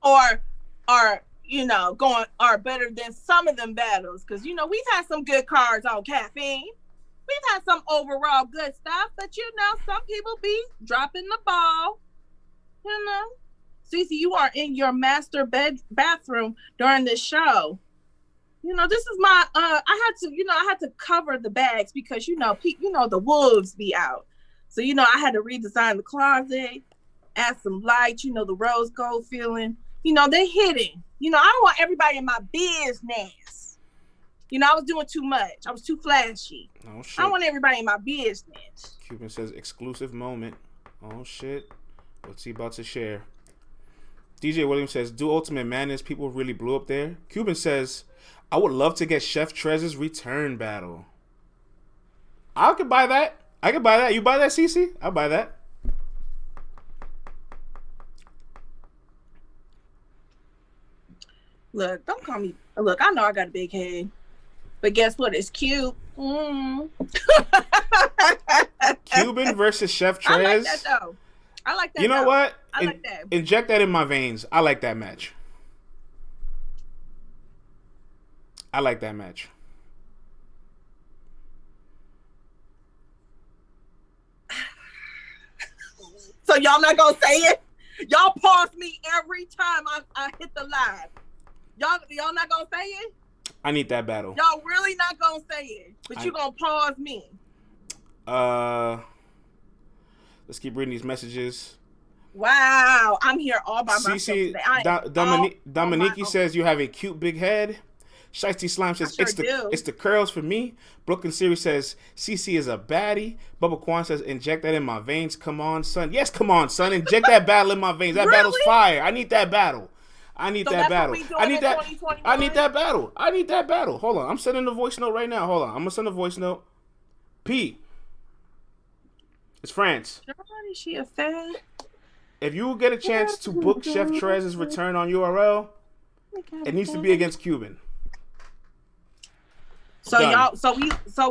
Or better than some of them battles. Because, we've had some good cards on caffeine. We've had some overall good stuff. But, some people be dropping the ball. Cece, you are in your master bathroom during this show. This is my, I had to cover the bags because, the wolves be out. So, I had to redesign the closet, add some light, the rose gold feeling. They hidden. I don't want everybody in my business. I was doing too much. I was too flashy. Oh, shit. I want everybody in my business. Quban says, exclusive moment. Oh, shit. What's he about to share? DJ Williams says, do Ultimate Madness. People really blew up there. Quban says, I would love to get Chef Trez's return battle. I could buy that. You buy that, CC? I'll buy that. Look, don't call me. Look, I know I got a big head. But guess what? It's cute. Quban versus Chef Trez. I like that, though. I like that. You know what? I like that. Inject that in my veins. I like that match. So y'all not gonna say it? Y'all pause me every time I hit the live. Y'all not gonna say it? I need that battle. Y'all really not gonna say it, but you gonna pause me. Let's keep reading these messages. Wow, I'm here all by myself today. Dominique says you have a cute big head. Shiesty Slime says I sure it's the curls for me. Brooklyn Siri says CC is a baddie. Bubba Quan says inject that in my veins. Come on, son. Yes, come on, son. Inject that battle in my veins. That battle's fire. I need that battle. I need that battle. I need that. I need that battle. I need that battle. Hold on. I'm sending a voice note right now. Hold on. I'm gonna send a voice note. P. It's France. Is she a fan? If you get a chance to book Chef Trez's return on URL, it needs to be against Quban. So done.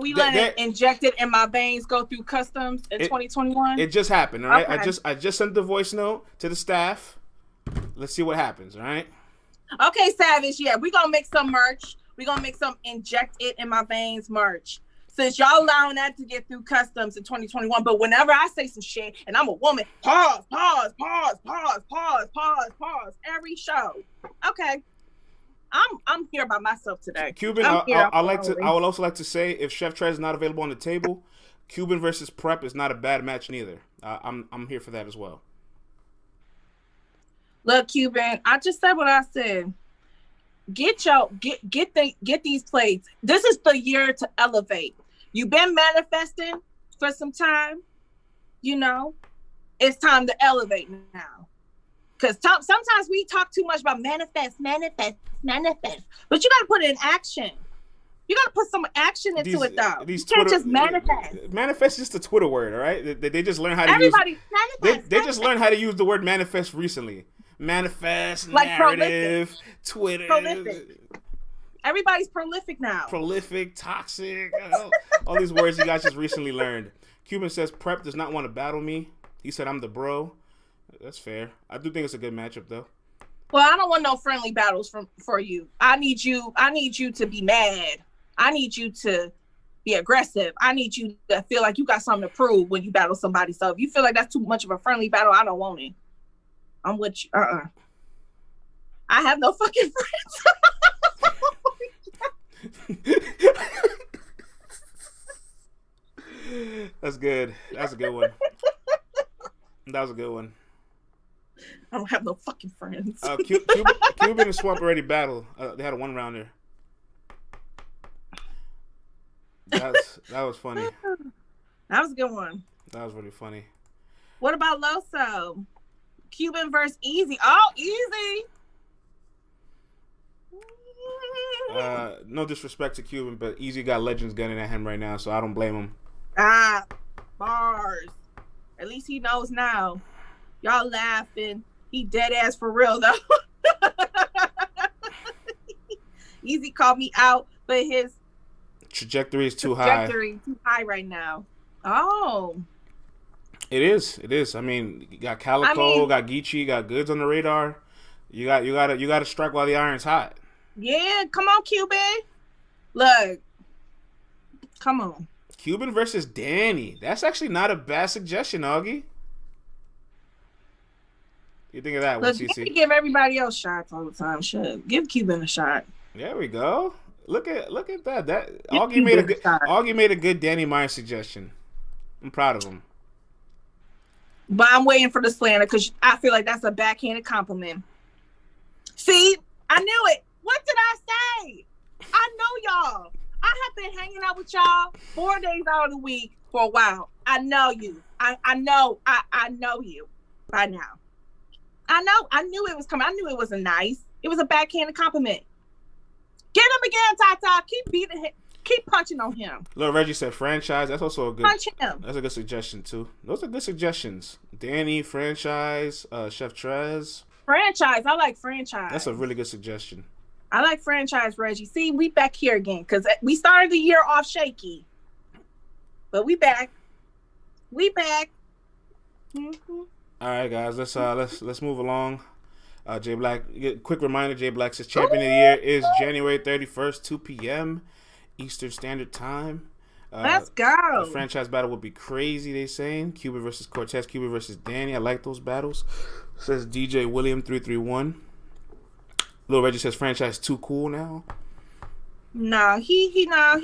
we let it injected in my veins go through customs in 2021. It just happened, all right? Okay. I just sent the voice note to the staff. Let's see what happens, all right? Okay, Savage. Yeah, we're gonna make some merch. We're gonna make some inject it in my veins merch. Since y'all allowing that to get through customs in 2021, but whenever I say some shit and I'm a woman, pause every show. Okay. I'm here by myself today. Quban, I would also like to say if Chef Trez is not available on the table, Quban versus Prep is not a bad match neither. I'm here for that as well. Look, Quban, I just said what I said. Get these plates. This is the year to elevate. You've been manifesting for some time. You know, it's time to elevate now. Because sometimes we talk too much about manifest. But you got to put it in action. You got to put some action into it, though. You can't just manifest. Manifest is just a Twitter word, all right? They just learn how to They just learned how to use the word manifest recently. Manifest, like narrative, prolific. Twitter. Prolific. Everybody's prolific now. Prolific, toxic, all these words you guys just recently learned. Quban says Prep does not want to battle me. He said I'm the bro. That's fair. I do think it's a good matchup though. Well, I don't want no friendly battles for you. I need you to be mad. I need you to be aggressive. I need you to feel like you got something to prove when you battle somebody. So if you feel like that's too much of a friendly battle, I don't want it. I'm with you. I have no fucking friends. That's good. That's a good one. That was a good one. I don't have no fucking friends. Quban and Swamp already battled. They had a 1-rounder. That was funny. That was a good one. That was really funny. What about Loso? Quban versus Easy. Oh, Easy. No disrespect to Quban, but Easy got legends gunning at him right now, so I don't blame him. Bars. At least he knows now. Y'all laughing. He dead ass for real though. Easy called me out, but his trajectory is too high. Too high right now. Oh. It is. I mean, you got Calico, got Geechee, got Goods on the radar. You got to strike while the iron's hot. Yeah, come on, Quban. Look. Come on. Quban versus Danny. That's actually not a bad suggestion, Augie. You think of that one, CC? Look, give everybody else shots all the time. Should give Quban a shot. There we go. Look at that. That Augie made a good Danny Meyer suggestion. I'm proud of him. But I'm waiting for the slander because I feel like that's a backhanded compliment. See, I knew it. What did I say? I know y'all. I have been hanging out with y'all 4 days out of the week for a while. I know you. I know you by now. I knew it was coming. I knew it wasn't nice. It was a backhanded compliment. Get him again, Tata. Keep beating him. Keep punching on him. Little Reggie said franchise. That's also a good. Punch him. That's a good suggestion too. Those are good suggestions. Danny, franchise, Chef Trez. Franchise. I like franchise. That's a really good suggestion. I like franchise, Reggie. See, we back here again because we started the year off shaky, but we back. We back. Mm-hmm. All right, guys. Let's move along. Jay Black. Quick reminder: Jay Black says champion of the year is January 31st, 2 p.m. Eastern Standard Time. Let's go. The franchise battle would be crazy. They saying Quban versus Cortez, Quban versus Danny. I like those battles. Says DJ William 331. Little Reggie says franchise too cool now. No, he no.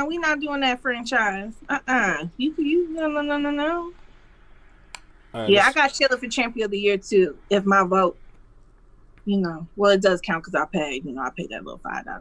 We not doing that franchise. You no. Right, yeah, I got Chilla for champion of the year too. If my vote. well, it does count because I paid. I paid that little $5.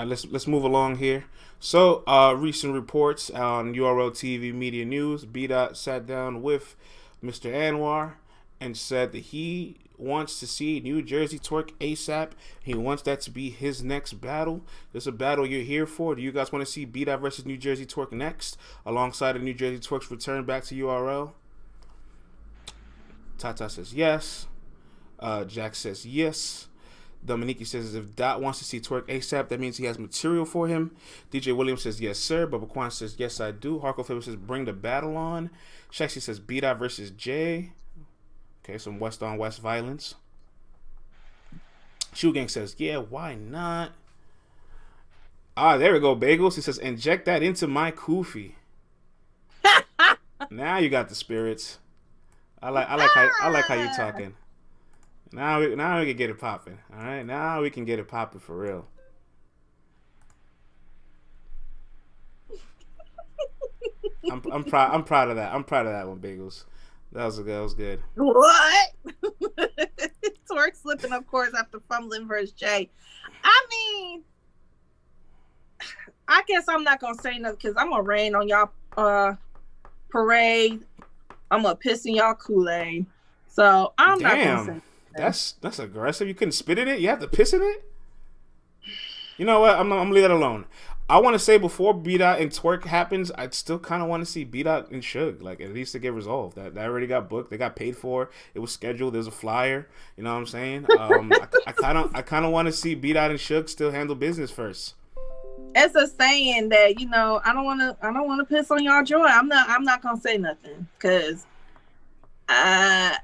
Let's move along here. So, recent reports on URL TV Media News. B-Dot sat down with Mr. Anwar and said that he wants to see New Jersey Twerk ASAP. He wants that to be his next battle. This is a battle you're here for. Do you guys want to see B-Dot versus New Jersey Twerk next, alongside of New Jersey Twerk's return back to URL? Tata says yes. Jack says yes. Dominique says if Dot wants to see Twerk ASAP, that means he has material for him. DJ Williams says yes, sir. Bubba Quan says yes, I do. Harko Faber says bring the battle on. Shaxi says B-Dot versus Jay. Okay, some West on West violence. Shoe Gang says yeah, why not? There we go, Bagels. He says inject that into my kufi. Now you got the spirits. I like how you talking. Now we can get it popping. All right, now we can get it popping for real. I'm proud of that. I'm proud of that one, Bagels. That was good. What? Twerk slipping, of course, after fumbling versus Jay. I mean, I guess I'm not gonna say nothing because I'm gonna rain on y'all parade. I'm gonna piss in y'all Kool-Aid. So I'm not gonna say. That's aggressive. You couldn't spit in it? You have to piss in it? You know what? I'm gonna leave that alone. I want to say before B-Dot and Twerk happens, I'd still kind of want to see B-Dot and Suge, like at least to get resolved. That already got booked. They got paid for. It was scheduled. There's a flyer. You know what I'm saying? I kind of want to see B-Dot and Suge still handle business first. It's a saying that I don't want to piss on y'all joy. I'm not gonna say nothing because 2-1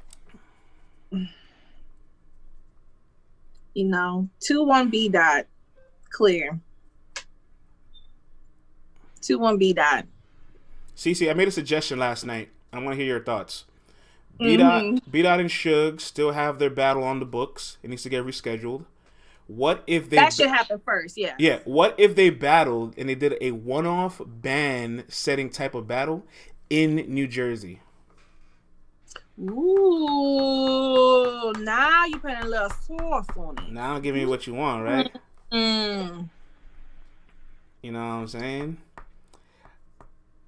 B-Dot clear. 2-1 B-Dot. Cece, I made a suggestion last night. I want to hear your thoughts. B-Dot and Suge still have their battle on the books. It needs to get rescheduled. What if they... That should happen first, yeah. Yeah, what if they battled and they did a one-off ban setting type of battle in New Jersey? Ooh, now you putting a little sauce on it. Now give me what you want, right? Mm. You know what I'm saying?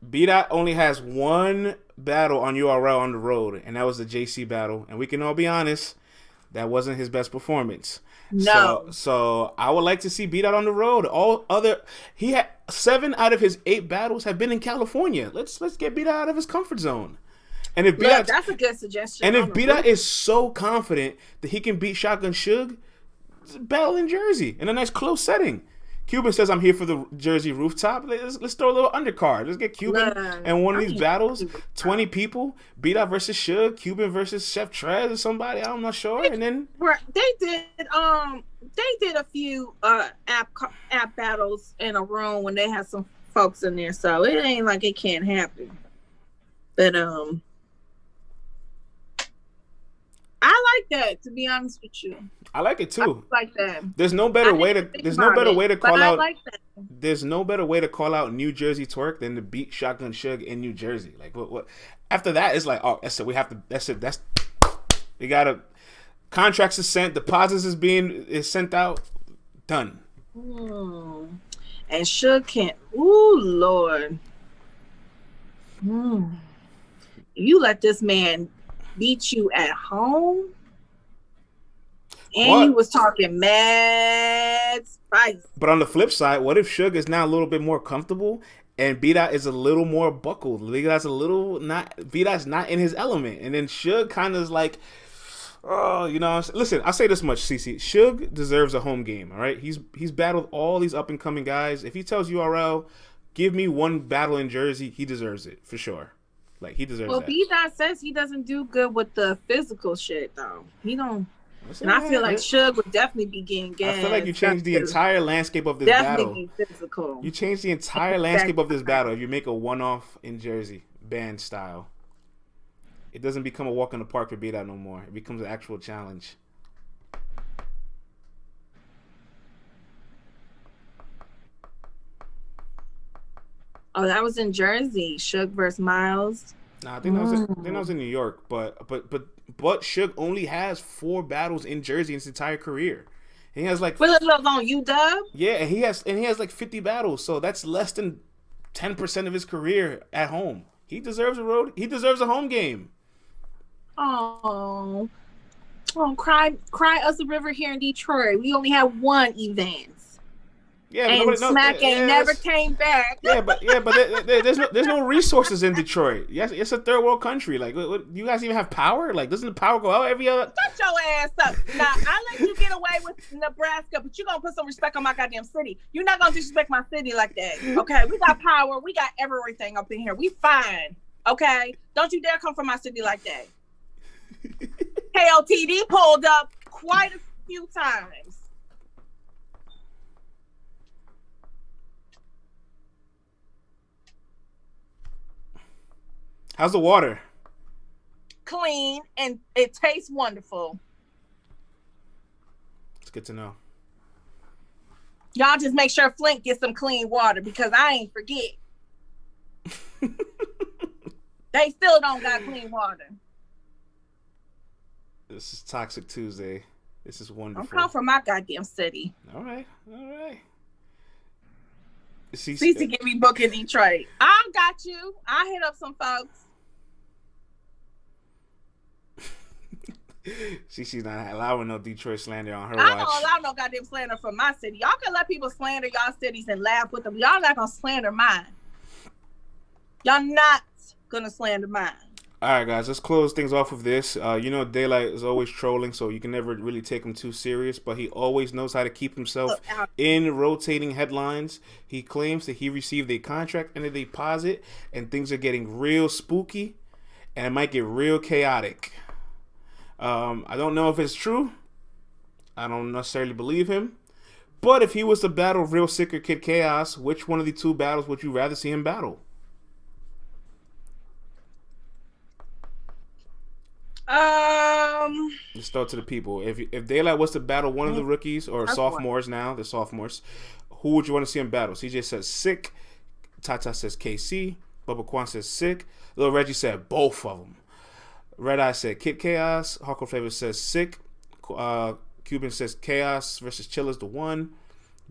B-Dot only has one battle on URL on the road, and that was the JC battle. And we can all be honest, that wasn't his best performance. No. So I would like to see B-Dot on the road. He had 7 out of his 8 battles have been in California. Let's get B-Dot out of his comfort zone. And if B-Dot, that's a good suggestion. And if B-Dot is so confident that he can beat Shotgun Suge, battle in Jersey in a nice close setting. Quban says I'm here for the Jersey rooftop. Let's throw a little undercard. Let's get Quban and one of these battles. 20 people. B-Dot versus Suge. Quban versus Chef Trez or somebody. I'm not sure. And then they did a few app battles in a room when they had some folks in there. So it ain't like it can't happen. But I like that, to be honest with you. I like it too. I like that. There's no better way to call out. Like that. There's no better way to call out New Jersey Twerk than to beat Shotgun Suge in New Jersey. Like what? After that, it's like, oh, that's it. We have to. That's it. We gotta. Contracts is sent. Deposits is sent out. Done. And Suge can't. Ooh, Lord. You let this man beat you at home, and he was talking mad spice. But on the flip side, what if Suge is now a little bit more comfortable and B-Dot is a little more buckled? B-Dot's not in his element, and then Suge kind of is like, oh, listen, I'll say this much, CC. Suge deserves a home game, all right? He's battled all these up and coming guys. If he tells URL, give me one battle in Jersey, he deserves it for sure. Like, he deserves that. Well, B-Dot says he doesn't do good with the physical shit, though. He don't. And I feel like Suge would definitely be getting gas. I feel like you changed the entire landscape of this battle. Definitely physical. You changed the entire landscape of this battle if you make a one-off in Jersey, band style. It doesn't become a walk in the park for B-Dot no more. It becomes an actual challenge. Oh, that was in Jersey. Suge versus Miles. Nah, I think that was in New York. But but Suge only has 4 battles in Jersey in his entire career. He has like Will it look on UW? Yeah, and he has like 50 battles, so that's less than 10% of his career at home. He deserves a road. He deserves a home game. Oh, cry us a river here in Detroit. We only have one event. Yeah, but and Smack ain't never came back. Yeah, but there's no resources in Detroit. Yes, it's a third world country. Like, what, you guys even have power? Like, doesn't the power go out every other? Shut your ass up. Now I let you get away with Nebraska, but you gonna put some respect on my goddamn city. You're not gonna disrespect my city like that. Okay, we got power. We got everything up in here. We fine. Okay, don't you dare come from my city like that. KOTD pulled up quite a few times. How's the water? Clean, and it tastes wonderful. It's good to know. Y'all just make sure Flint gets some clean water because I ain't forget. They still don't got clean water. This is Toxic Tuesday. This is wonderful. Don't come from my goddamn city. All right. Cece give me book in Detroit. I got you. I hit up some folks. She's not allowing no Detroit slander on her I watch. don't allow no goddamn slander from my city. Y'all can let people slander y'all cities and laugh with them. Y'all not gonna slander mine. Y'all not gonna slander mine. All right, guys, let's close things off with this. Daylight is always trolling, so you can never really take him too serious, but he always knows how to keep himself in rotating headlines. He claims that he received a contract and a deposit, and things are getting real spooky, and it might get real chaotic. I don't know if it's true. I don't necessarily believe him. But if he was to battle Real Sick or Kid Chaos, which one of the two battles would you rather see him battle? Let's start to the people. If Daylight was to battle one of the rookies or sophomores now, the sophomores, who would you want to see him battle? CJ says Sick. Tata says KC. Bubba Quan says Sick. Lil Reggie said both of them. Red Eye said Kid Chaos. Hardcore Flavor says Sick. Quban says Chaos versus Chill is the one.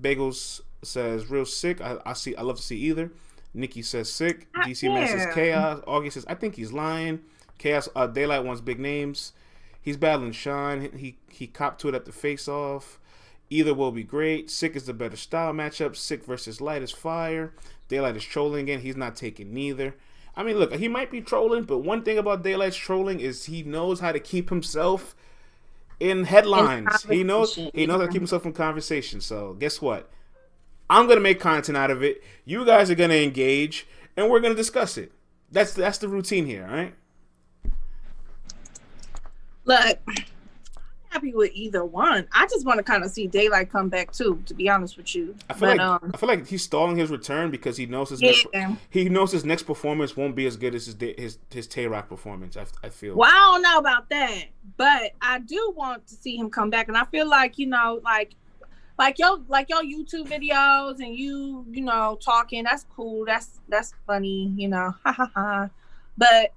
Bagels says Real Sick. I love to see either. Nikki says Sick. DC Man says Chaos. August says I think he's lying. Chaos. Daylight wants big names. He's battling Sean. He copped to it at the face-off. Either will be great. Sick is the better style matchup. Sick versus Light is fire. Daylight is trolling again. He's not taking neither. I mean, look, he might be trolling, but one thing about Daylight's trolling is he knows how to keep himself in headlines. He knows how to keep himself in conversation. So guess what? I'm gonna make content out of it. You guys are gonna engage, and we're gonna discuss it. That's the routine here, all right? Look, I'm happy with either one. I just want to kind of see Daylight come back too. To be honest with you, I feel like he's stalling his return because he knows his next performance won't be as good as his Tay-Rock performance. I feel. Well, I don't know about that, but I do want to see him come back, and I feel like like your YouTube videos and you talking. That's cool. That's funny. Ha ha ha. But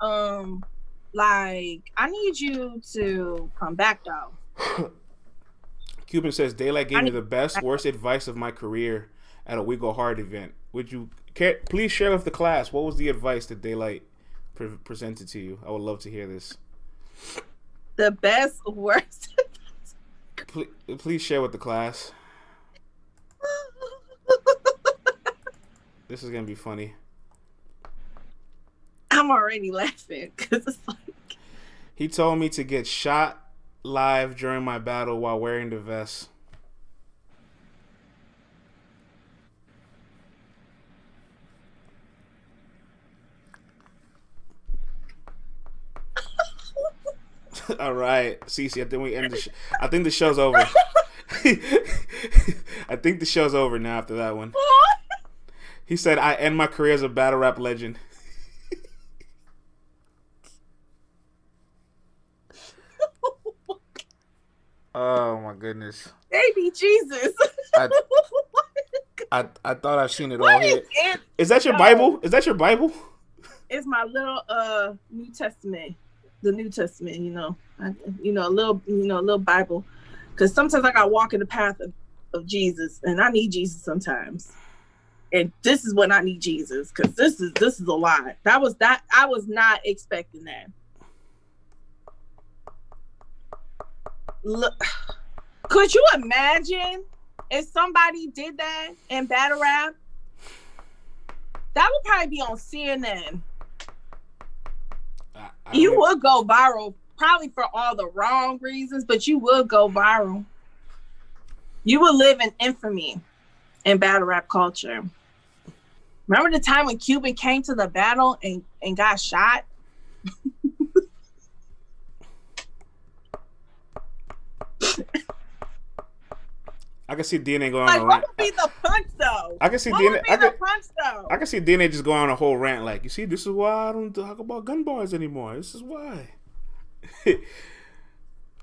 I need you to come back though. Cuban says Daylight gave me the best, worst advice of my career at a We Go Hard event. Would you please share with the class what was the advice that Daylight presented to you? I would love to hear this. The best, worst. Please share with the class. This is gonna be funny. I'm already laughing because it's like he told me to get shot live during my battle while wearing the vest. All right, Cece, I think we end the I think the show's over. I think the show's over now after that one. He said, I end my career as a battle rap legend. Oh my goodness. Baby Jesus. I thought I've seen it all here. Is that your Bible? Is that your Bible? It's my little New Testament. The New Testament, a little Bible, because sometimes I got to walk in the path of Jesus, and I need Jesus sometimes. And this is when I need Jesus, because this is a lot. I was not expecting that. Look, could you imagine if somebody did that in battle rap? That would probably be on CNN. You would go viral, probably for all the wrong reasons, but you would go viral. You would live in infamy in battle rap culture. Remember the time when Quban came to the battle and got shot? I can see DNA going like, on a what rant. would be the punch though? I can see DNA. I can see DNA just going on a whole rant. Like, you see, this is why I don't talk about gun bars anymore. This is why.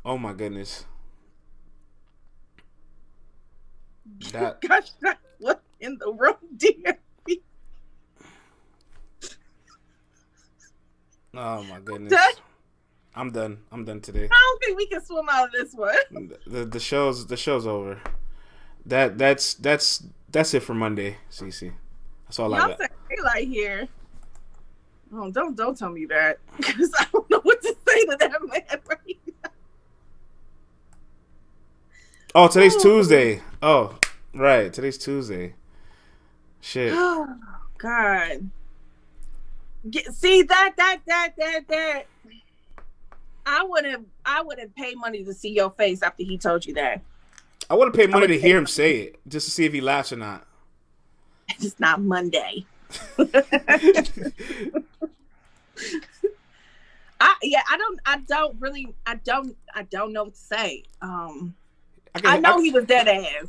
Oh my goodness. That. Gosh, what in the room, dear? Oh my goodness. I'm done. I'm done today. I don't think we can swim out of this one. The show's over. That's it for Monday, Cece. That's all I got. Y'all say daylight here. Oh, don't tell me that, because I don't know what to say to that man right now. Oh, today's Tuesday. Oh, right. Today's Tuesday. Shit. Oh God. See that. I would have paid money to see your face after he told you that. I would have paid money to hear him say it, just to see if he laughs or not. It's not Monday. I don't know what to say. I know he was dead ass.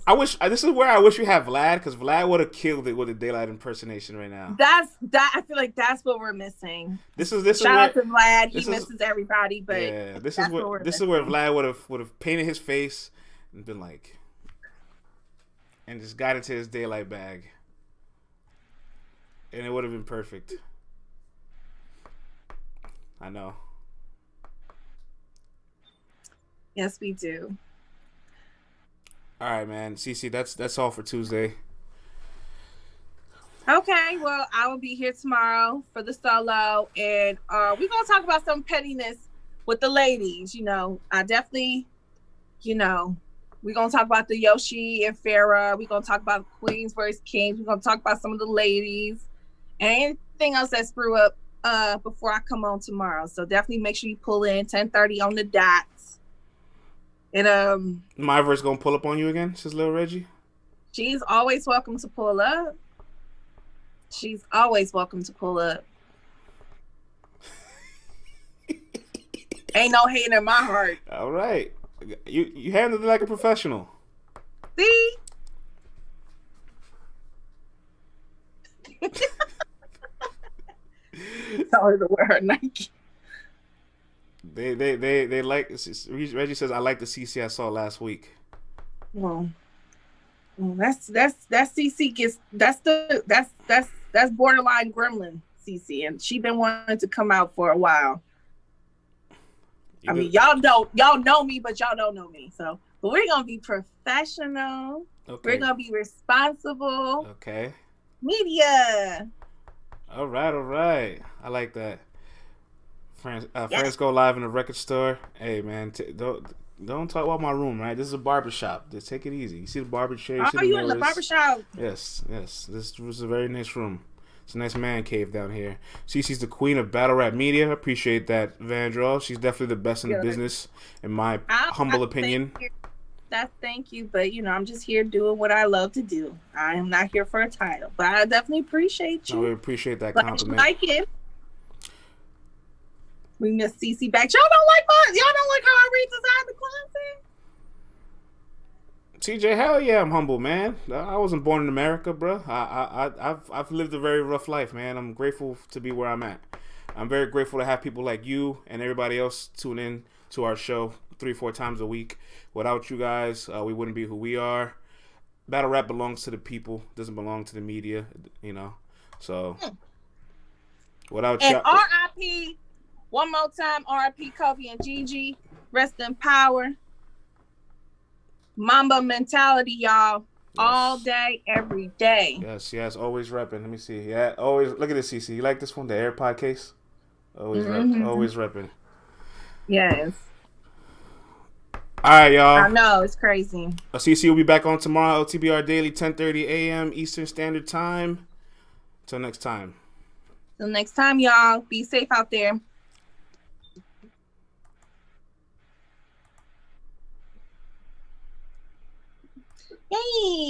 This is where I wish we had Vlad, because Vlad would have killed it with a daylight impersonation right now. I feel like that's what we're missing. Shout out to Vlad. He misses everybody, but yeah, this is where Vlad would have painted his face and been like, and just got into his daylight bag, and it would have been perfect. I know. Yes, we do. All right, man. Cece, that's all for Tuesday. Okay, well, I will be here tomorrow for the solo, and we're gonna talk about some pettiness with the ladies. I definitely, we're gonna talk about the Yoshi and Farrah. We're gonna talk about Queens versus Kings. We're gonna talk about some of the ladies and anything else that screw up before I come on tomorrow. So definitely make sure you pull in 10:30 on the dot. And my verse gonna pull up on you again, says Lil Reggie. She's always welcome to pull up. She's always welcome to pull up. Ain't no hating in my heart. All right, you handled it like a professional. See. Tell her to wear her Nike. They like. Reggie says, I like the CC I saw last week. Well, that's CC gets that's borderline gremlin CC, and she been wanting to come out for a while. I mean, y'all know me, but y'all don't know me. But we're gonna be professional. Okay. We're gonna be responsible. Okay. Media. All right. I like that. Friends go live in the record store. Hey man, don't talk about my room, right? This is a barbershop. Just take it easy. You see the barber chair? Oh, you in the barbershop? Yes. This was a very nice room. It's a nice man cave down here. Cece's the queen of battle rap media. Appreciate that, Vandross. She's definitely the best in the business, in my humble opinion. Thank you, but I'm just here doing what I love to do. I am not here for a title, but I definitely appreciate you. No, we appreciate that compliment. Like it. We miss CC back. Y'all don't like how I read inside the closet? TJ, hell yeah, I'm humble, man. I wasn't born in America, bro. I've lived a very rough life, man. I'm grateful to be where I'm at. I'm very grateful to have people like you and everybody else tune in to our show 3-4 times a week. Without you guys, we wouldn't be who we are. Battle rap belongs to the people, doesn't belong to the media, So, without you. And R.I.P. One more time, R.I.P. Kobe and Gigi. Rest in power. Mamba mentality, y'all. Yes. All day, every day. Yes. Always repping. Let me see. Yeah, always. Look at this, CC. You like this one? The AirPod case? Always repping. Yes. All right, y'all. I know, it's crazy. CC will be back on tomorrow. LTBR Daily, 10:30 a.m. Eastern Standard Time. Till next time. Till next time, y'all. Be safe out there. Yay!